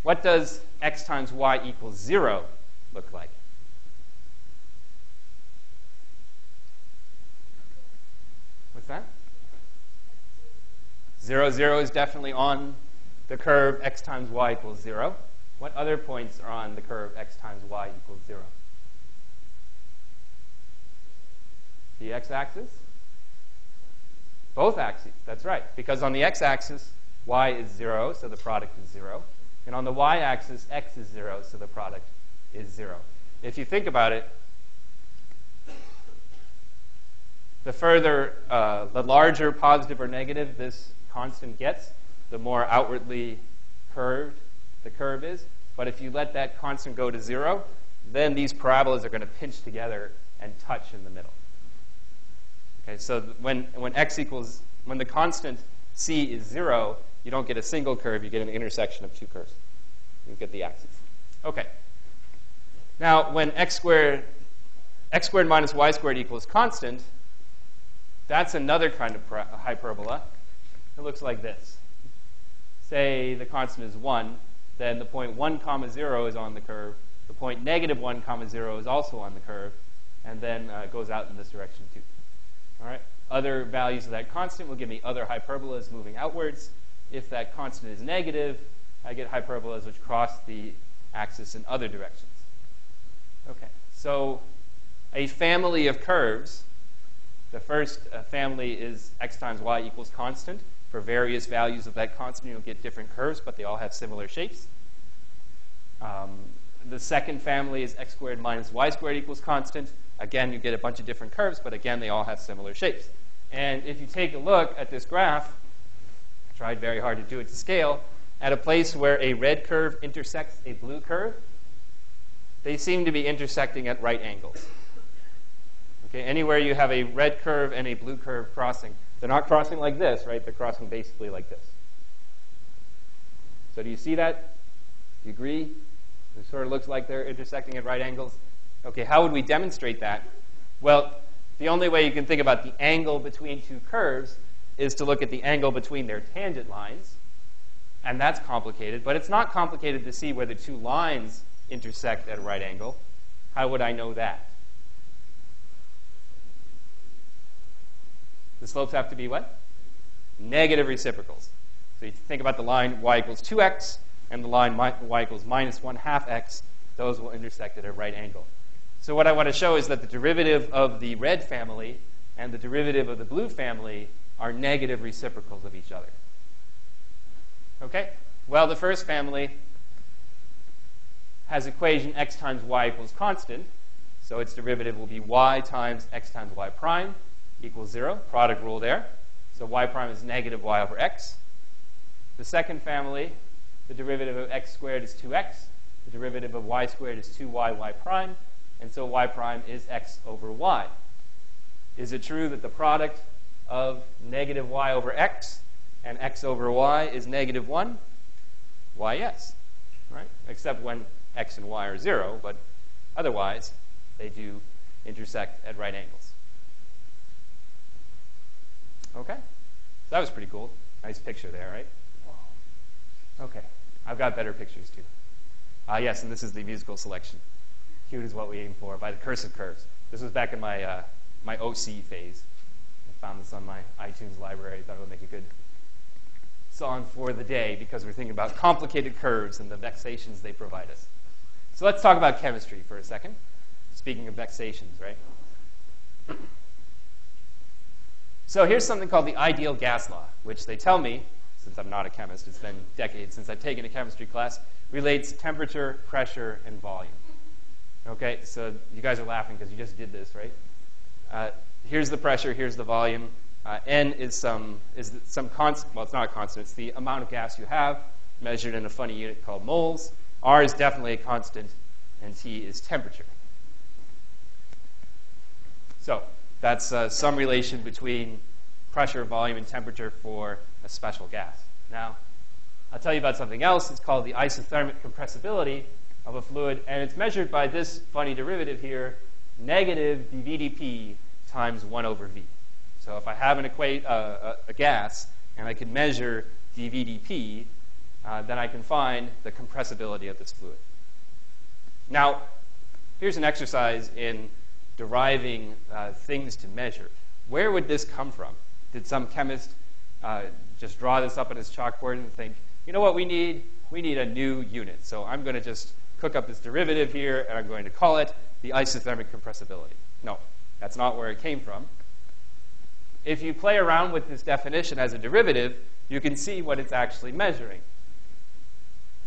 What does x times y equals 0 look like? What's that? 0, 0 is definitely on the curve x times y equals 0. What other points are on the curve x times y equals 0? The x-axis? Both axes, that's right. Because on the x-axis, y is 0, so the product is 0. And on the y-axis, x is 0, so the product is 0. If you think about it, the larger positive or negative this constant gets, the more outwardly curved the curve is. But if you let that constant go to 0, then these parabolas are going to pinch together and touch in the middle. Okay, so when the constant c is 0, you don't get a single curve, you get an intersection of two curves. You get the axes. Okay. Now, when x squared minus y squared equals constant, that's another kind of hyperbola. It looks like this. Say the constant is 1, then the point 1 comma 0 is on the curve. The point negative 1 comma 0 is also on the curve, and then it goes out in this direction too. All right. Other values of that constant will give me other hyperbolas moving outwards. If that constant is negative, I get hyperbolas which cross the axis in other directions. Okay. So a family of curves, the first family is x times y equals constant. For various values of that constant, you'll get different curves, but they all have similar shapes. The second family is x squared minus y squared equals constant. Again, you get a bunch of different curves, but again, they all have similar shapes. And if you take a look at this graph, I tried very hard to do it to scale, at a place where a red curve intersects a blue curve, they seem to be intersecting at right angles. Okay, anywhere you have a red curve and a blue curve crossing, they're not crossing like this, right? They're crossing basically like this. So do you see that? Do you agree? It sort of looks like they're intersecting at right angles. Okay, how would we demonstrate that? Well, the only way you can think about the angle between two curves is to look at the angle between their tangent lines. And that's complicated, but it's not complicated to see where the two lines intersect at a right angle. How would I know that? The slopes have to be what? Negative reciprocals. So you think about the line y equals 2x and the line y equals minus 1/2 x. Those will intersect at a right angle. So what I want to show is that the derivative of the red family and the derivative of the blue family are negative reciprocals of each other. Okay? Well, the first family has equation x times y equals constant. So its derivative will be y times x times y prime equals 0. Product rule there. So y prime is negative y over x. The second family, the derivative of x squared is 2x. The derivative of y squared is 2y prime. and so y prime is x over y. Is it true that the product of negative y over x and x over y is negative 1? Why, yes, right? Except when x and y are 0, but otherwise they do intersect at right angles. Okay, so that was pretty cool. Nice picture there, right? Okay, I've got better pictures too. Yes, and this is the musical selection. Cute is what we aim for by the cursive curves. This was back in my my OC phase. I found this on my iTunes library. I thought it would make a good song for the day because we're thinking about complicated curves and the vexations they provide us. So let's talk about chemistry for a second. Speaking of vexations, right? So here's something called the ideal gas law, which they tell me, since I'm not a chemist, it's been decades since I've taken a chemistry class, relates temperature, pressure, and volume. Okay, so you guys are laughing because you just did this, right? Here's the pressure, here's the volume. N is some constant. Well, it's not a constant. It's the amount of gas you have, measured in a funny unit called moles. R is definitely a constant, and T is temperature. So that's some relation between pressure, volume, and temperature for a special gas. Now, I'll tell you about something else. It's called the isothermic compressibility of a fluid, and it's measured by this funny derivative here, negative dV/dP times 1 over V. So if I have a gas and I can measure dV/dP, then I can find the compressibility of this fluid. Now, here's an exercise in deriving things to measure. Where would this come from? Did some chemist just draw this up on his chalkboard and think, you know what we need? We need a new unit. So I'm going to just cook up this derivative here, and I'm going to call it the isothermic compressibility. No, that's not where it came from. If you play around with this definition as a derivative, you can see what it's actually measuring.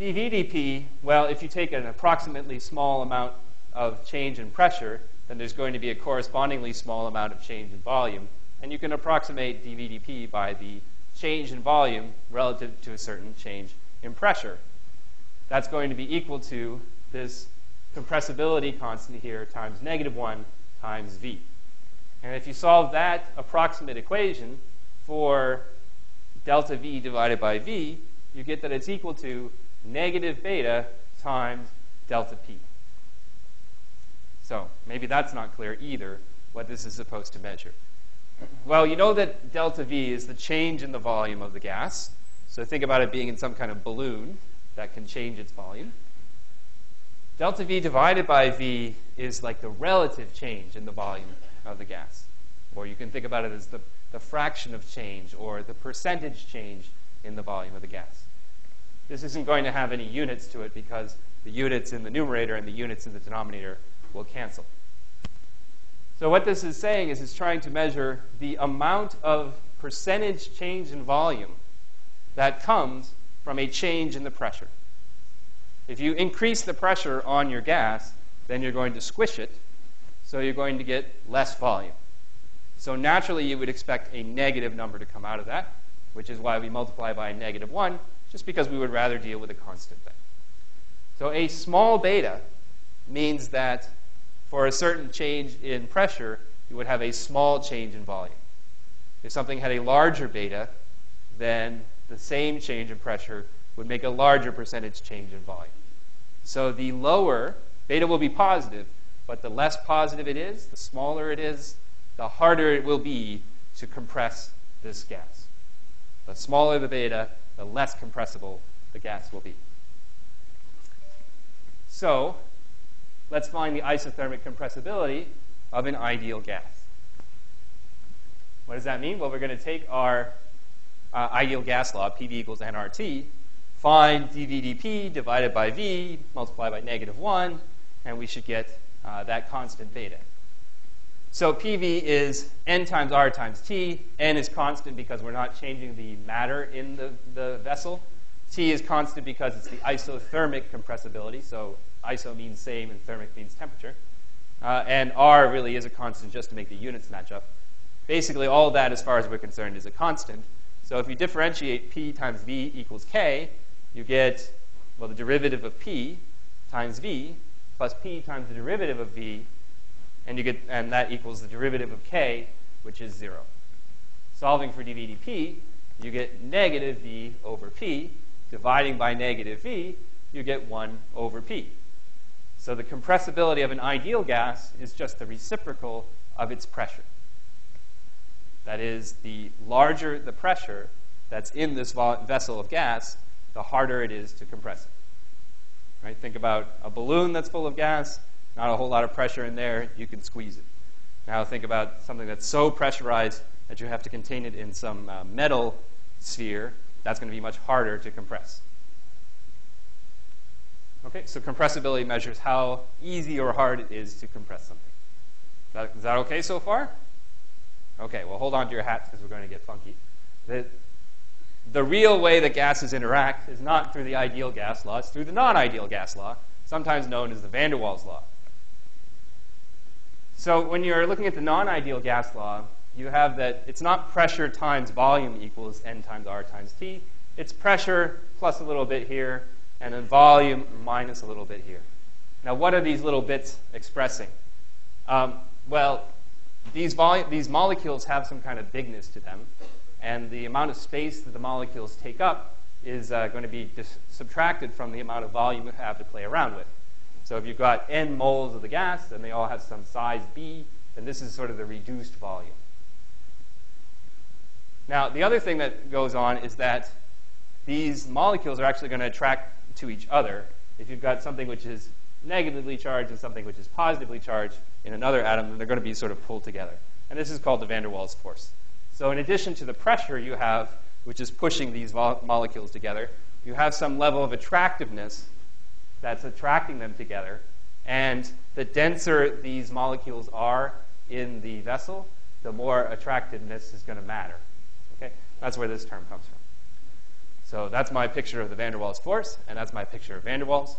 dV/dP, well, if you take an approximately small amount of change in pressure, then there's going to be a correspondingly small amount of change in volume. And you can approximate dV/dP by the change in volume relative to a certain change in pressure. That's going to be equal to this compressibility constant here times -1 times V. And if you solve that approximate equation for delta V divided by V, you get that it's equal to negative beta times delta P. So maybe that's not clear either, what this is supposed to measure. Well, you know that delta V is the change in the volume of the gas. So think about it being in some kind of balloon that can change its volume. Delta V divided by V is like the relative change in the volume of the gas. Or you can think about it as the fraction of change or the percentage change in the volume of the gas. This isn't going to have any units to it because the units in the numerator and the units in the denominator will cancel. So what this is saying is it's trying to measure the amount of percentage change in volume that comes from a change in the pressure. If you increase the pressure on your gas, then you're going to squish it, so you're going to get less volume. So naturally, you would expect a negative number to come out of that, which is why we multiply by -1, just because we would rather deal with a constant thing. So a small beta means that for a certain change in pressure, you would have a small change in volume. If something had a larger beta, then the same change in pressure would make a larger percentage change in volume. So the lower, beta will be positive, but the less positive it is, the smaller it is, the harder it will be to compress this gas. The smaller the beta, the less compressible the gas will be. So let's find the isothermic compressibility of an ideal gas. What does that mean? Well, we're going to take our ideal gas law, PV equals nRT, find dV/dP divided by V, multiply by -1, and we should get that constant beta. So PV is N times R times T. N is constant because we're not changing the matter in the vessel. T is constant because it's the isothermic compressibility. So iso means same and thermic means temperature. And R really is a constant just to make the units match up. Basically, all of that, as far as we're concerned, is a constant. So if you differentiate P times V equals K, you get, well, the derivative of P times V plus p times the derivative of v, and that equals the derivative of k, which is 0. Solving for dv dp, you get negative v over p. Dividing by negative v, you get 1 over p. So the compressibility of an ideal gas is just the reciprocal of its pressure. That is, the larger the pressure that's in this vessel of gas, the harder it is to compress it. Right? Think about a balloon that's full of gas, not a whole lot of pressure in there, you can squeeze it. Now think about something that's so pressurized that you have to contain it in some metal sphere. That's going to be much harder to compress. Okay, so compressibility measures how easy or hard it is to compress something. Is that okay so far? Okay, well, hold on to your hats because we're going to get funky. The real way that gases interact is not through the ideal gas law, it's through the non-ideal gas law, sometimes known as the van der Waals law. So when you're looking at the non-ideal gas law, you have that it's not pressure times volume equals N times R times T. It's pressure plus a little bit here, and then volume minus a little bit here. Now, what are these little bits expressing? Well, these molecules have some kind of bigness to them, and the amount of space that the molecules take up is going to be subtracted from the amount of volume you have to play around with. So if you've got n moles of the gas, and they all have some size b, then this is sort of the reduced volume. Now, the other thing that goes on is that these molecules are actually going to attract to each other. If you've got something which is negatively charged and something which is positively charged in another atom, then they're going to be sort of pulled together. And this is called the van der Waals force. So in addition to the pressure you have, which is pushing these molecules together, you have some level of attractiveness that's attracting them together. And the denser these molecules are in the vessel, the more attractiveness is going to matter. Okay? That's where this term comes from. So that's my picture of the van der Waals force, and that's my picture of van der Waals.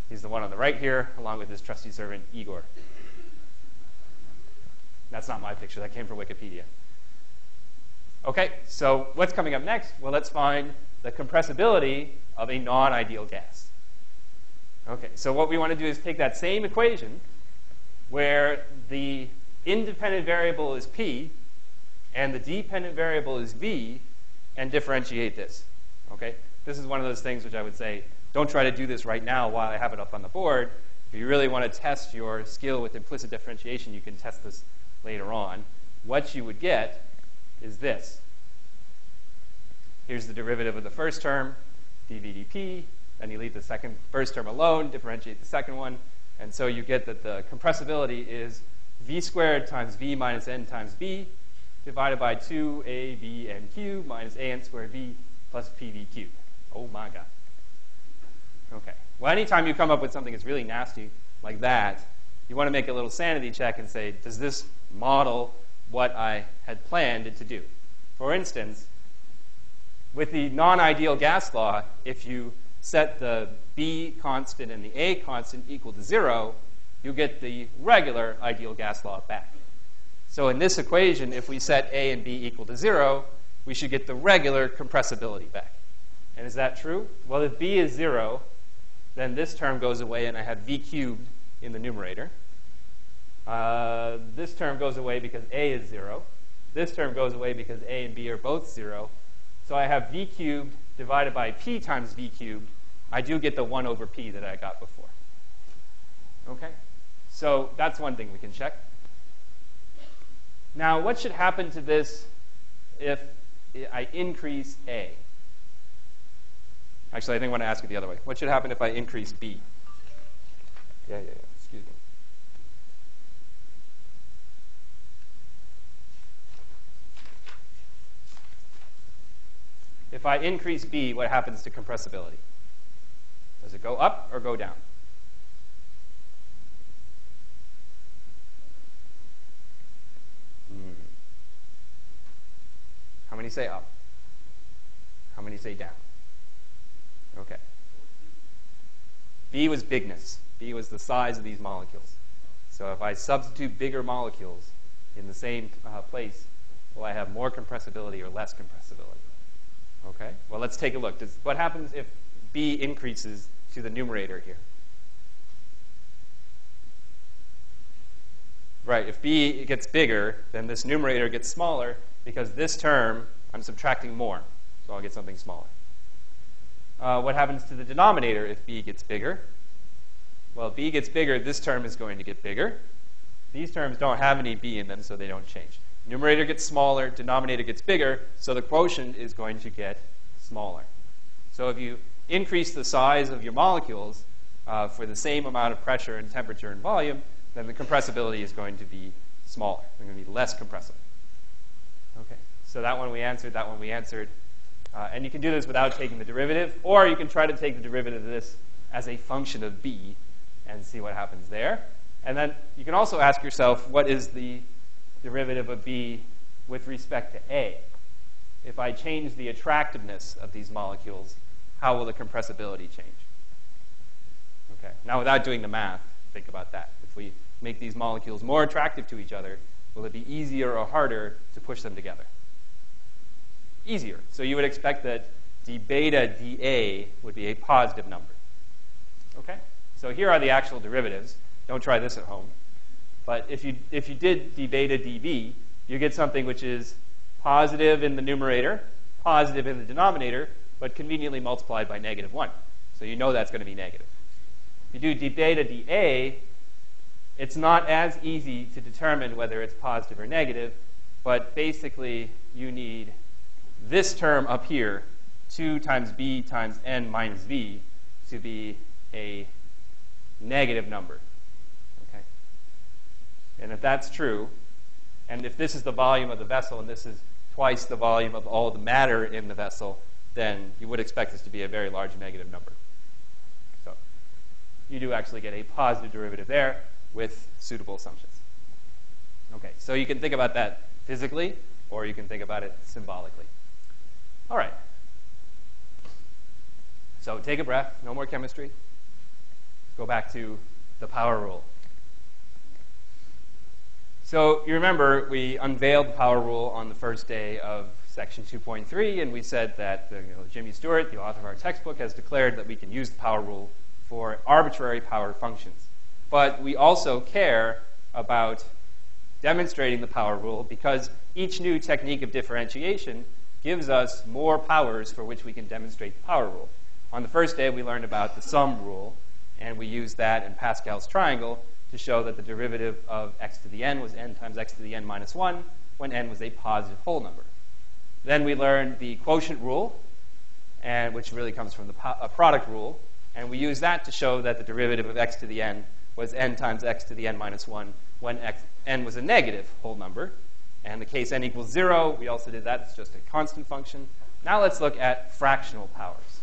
He's the one on the right here, along with his trusty servant, Igor. That's not my picture. That came from Wikipedia. Okay, so what's coming up next? Well, let's find the compressibility of a non-ideal gas. Okay, so what we want to do is take that same equation where the independent variable is p and the dependent variable is v and differentiate this. Okay, this is one of those things which I would say, don't try to do this right now while I have it up on the board. If you really want to test your skill with implicit differentiation, you can test this later on. What you would get is this. Here's the derivative of the first term, dv dp. Then you leave the first term alone, differentiate the second one. And so you get that the compressibility is v squared times v minus n times b divided by 2abn minus an squared v plus pv cubed. Oh my god. Okay. Well, anytime you come up with something that's really nasty like that, you want to make a little sanity check and say, does this model what I had planned it to do? For instance, with the non-ideal gas law, if you set the b constant and the a constant equal to 0, you get the regular ideal gas law back. So in this equation, if we set a and b equal to 0, we should get the regular compressibility back. And is that true? Well, if b is 0, then this term goes away, and I have v cubed in the numerator. This term goes away because a is 0. This term goes away because a and b are both 0. So I have v cubed divided by p times v cubed. I do get the 1 over p that I got before. Okay? So that's one thing we can check. Now, what should happen to this if I increase a? Actually, I think I want to ask it the other way. What should happen if I increase b? Yeah. Excuse me. If I increase b, what happens to compressibility? Does it go up or go down? How many say up? How many say down? Okay. B was bigness. B was the size of these molecules. So if I substitute bigger molecules in the same place, will I have more compressibility or less compressibility? Okay. Well, let's take a look. What happens if B increases to the numerator here? Right, if b gets bigger, then this numerator gets smaller because this term, I'm subtracting more. So I'll get something smaller. What happens to the denominator if b gets bigger? Well, b gets bigger, this term is going to get bigger. These terms don't have any b in them, so they don't change. Numerator gets smaller, denominator gets bigger, so the quotient is going to get smaller. So if you increase the size of your molecules for the same amount of pressure and temperature and volume, then the compressibility is going to be smaller. They're going to be less compressible. Okay, so that one we answered, that one we answered. And you can do this without taking the derivative, or you can try to take the derivative of this as a function of b and see what happens there. And then you can also ask yourself, what is the derivative of b with respect to a? If I change the attractiveness of these molecules, how will the compressibility change? Okay, now without doing the math, think about that. If we make these molecules more attractive to each other, will it be easier or harder to push them together? Easier. So you would expect that d beta dA would be a positive number. Okay? So here are the actual derivatives. Don't try this at home. But if you did d beta dB, you get something which is positive in the numerator, positive in the denominator, but conveniently multiplied by -1. So you know that's going to be negative. If you do d beta dA, it's not as easy to determine whether it's positive or negative, but basically you need this term up here, 2 times b times n minus v, to be a negative number. Okay? And if that's true, and if this is the volume of the vessel and this is twice the volume of all the matter in the vessel, then you would expect this to be a very large negative number. So you do actually get a positive derivative there with suitable assumptions. Okay, so you can think about that physically, or you can think about it symbolically. All right. So take a breath. No more chemistry. Go back to the power rule. So you remember we unveiled the power rule on the first day of section 2.3, and we said that Jimmy Stewart, the author of our textbook, has declared that we can use the power rule for arbitrary power functions. But we also care about demonstrating the power rule because each new technique of differentiation gives us more powers for which we can demonstrate the power rule. On the first day, we learned about the sum rule, and we used that in Pascal's triangle to show that the derivative of x to the n was n times x to the n minus 1 when n was a positive whole number. Then we learned the quotient rule, which really comes from the product rule, and we used that to show that the derivative of x to the n was n times x to the n minus 1 when n was a negative whole number. And the case n equals 0, we also did that. It's just a constant function. Now let's look at fractional powers.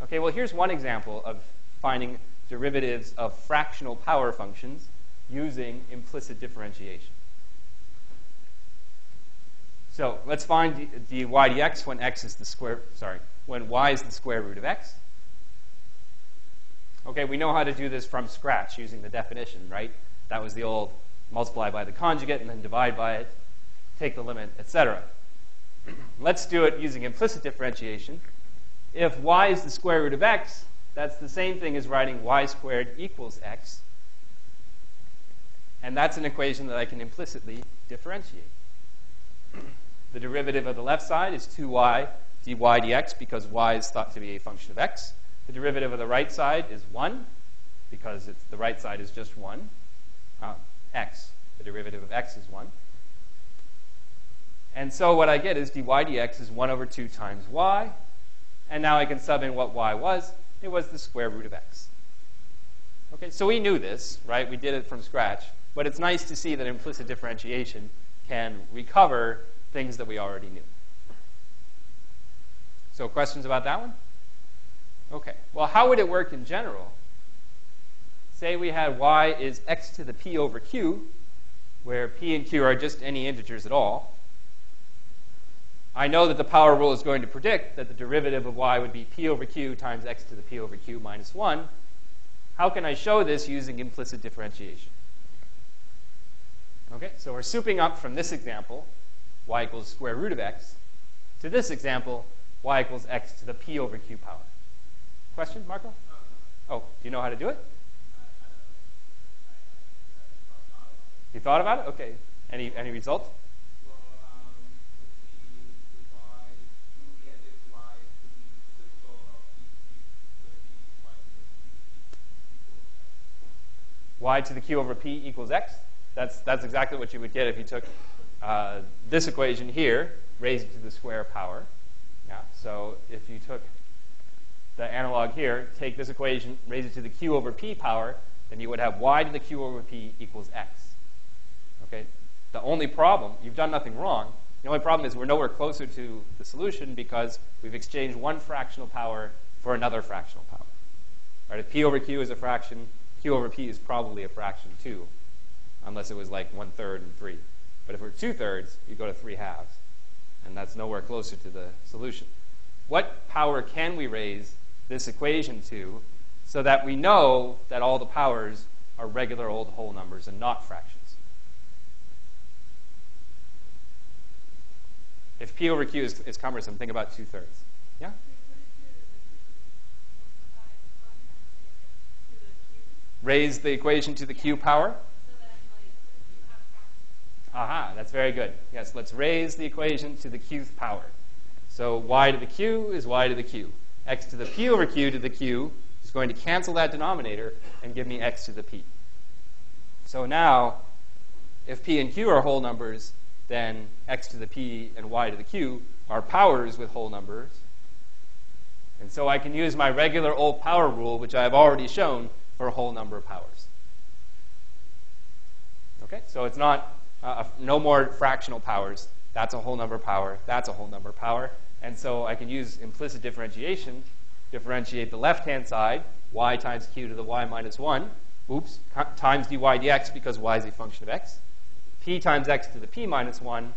Okay, well, here's one example of finding derivatives of fractional power functions using implicit differentiation. So let's find dy dx when when y is the square root of x. Okay, we know how to do this from scratch using the definition, right? That was the old multiply by the conjugate and then divide by it, take the limit, etc. Let's do it using implicit differentiation. If y is the square root of x, that's the same thing as writing y squared equals x. And that's an equation that I can implicitly differentiate. The derivative of the left side is 2y dy dx because y is thought to be a function of x. The derivative of the right side is 1 because the right side is just 1. X. The derivative of x is 1. And so what I get is dy dx is 1 over 2 times y. And now I can sub in what y was. It was the square root of x. Okay, so we knew this, right? We did it from scratch. But it's nice to see that implicit differentiation can recover things that we already knew. So questions about that one? Okay, well, how would it work in general? Say we had y is x to the p over q, where p and q are just any integers at all. I know that the power rule is going to predict that the derivative of y would be p over q times x to the p over q minus 1. How can I show this using implicit differentiation? Okay, so we're souping up from this example, y equals square root of x, to this example, y equals x to the p over q power. Question, Marco? Oh, do you know how to do it? You thought about it? Okay. Any result? Well, we get this y to be reciprocal of Y to the q over p equals x. That's exactly what you would get if you took this equation here, raised to the square power. Yeah. So if you took the analog here, take this equation, raise it to the q over p power, then you would have y to the q over p equals x. Okay. The only problem, you've done nothing wrong. The only problem is we're nowhere closer to the solution because we've exchanged one fractional power for another fractional power. Right? If p over q is a fraction, q over p is probably a fraction too, unless it was like 1/3 and 3. But if we're 2/3, you go to 3/2, and that's nowhere closer to the solution. What power can we raise this equation to so that we know that all the powers are regular old whole numbers and not fractions? If p over q is cumbersome, think about 2/3. Yeah? Raise the equation to the q power? Aha, that's very good. Yes, let's raise the equation to the qth power. So y to the q is y to the q. X to the p over q to the q is going to cancel that denominator and give me x to the p. So now, if p and q are whole numbers, then x to the p and y to the q are powers with whole numbers. And so I can use my regular old power rule, which I've already shown, for a whole number of powers. Okay, so it's not no more fractional powers. That's a whole number power. That's a whole number power. And so I can use implicit differentiation, differentiate the left-hand side, y times q to the y minus 1, oops, times dy dx because y is a function of x, p times x to the p minus 1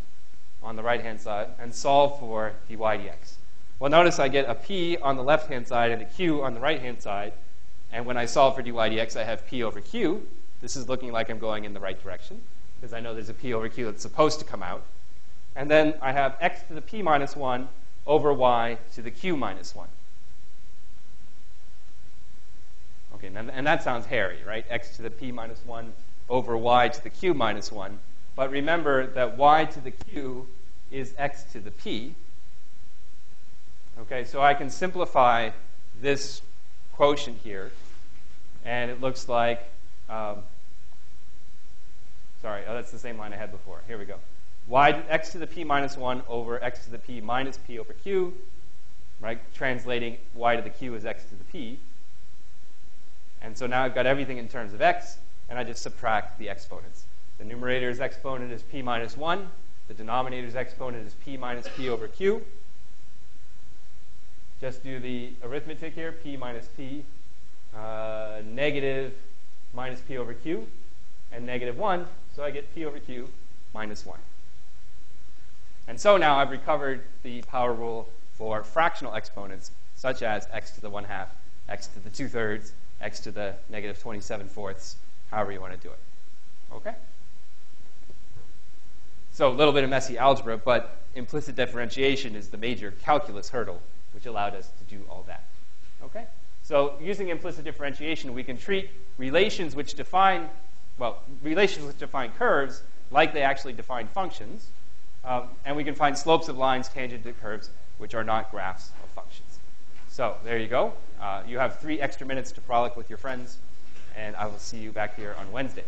on the right-hand side, and solve for dy dx. Well, notice I get a p on the left-hand side and a q on the right-hand side. And when I solve for dy dx, I have p over q. This is looking like I'm going in the right direction, because I know there's a p over q that's supposed to come out. And then I have x to the p minus 1 over y to the q minus 1. Okay, and that sounds hairy, right? X to the p minus 1 over y to the q minus 1. But remember that y to the q is x to the p. Okay, so I can simplify this quotient here, and it looks like, sorry, that's the same line I had before. Here we go. X to the p minus 1 over x to the p minus p over q, right? Translating y to the q as x to the p. And so now I've got everything in terms of x, and I just subtract the exponents. The numerator's exponent is p minus 1. The denominator's exponent is p minus p over q. Just do the arithmetic here, p minus p, negative minus p over q, and negative 1, so I get p over q minus 1. And so now I've recovered the power rule for fractional exponents, such as x to the 1/2, x to the 2/3, x to the negative 27/4, however you want to do it. Okay? So a little bit of messy algebra, but implicit differentiation is the major calculus hurdle, which allowed us to do all that. Okay? So using implicit differentiation, we can treat relations which define curves like they actually define functions. And we can find slopes of lines tangent to curves which are not graphs of functions. So there you go. You have 3 extra minutes to frolic with your friends, and I will see you back here on Wednesday.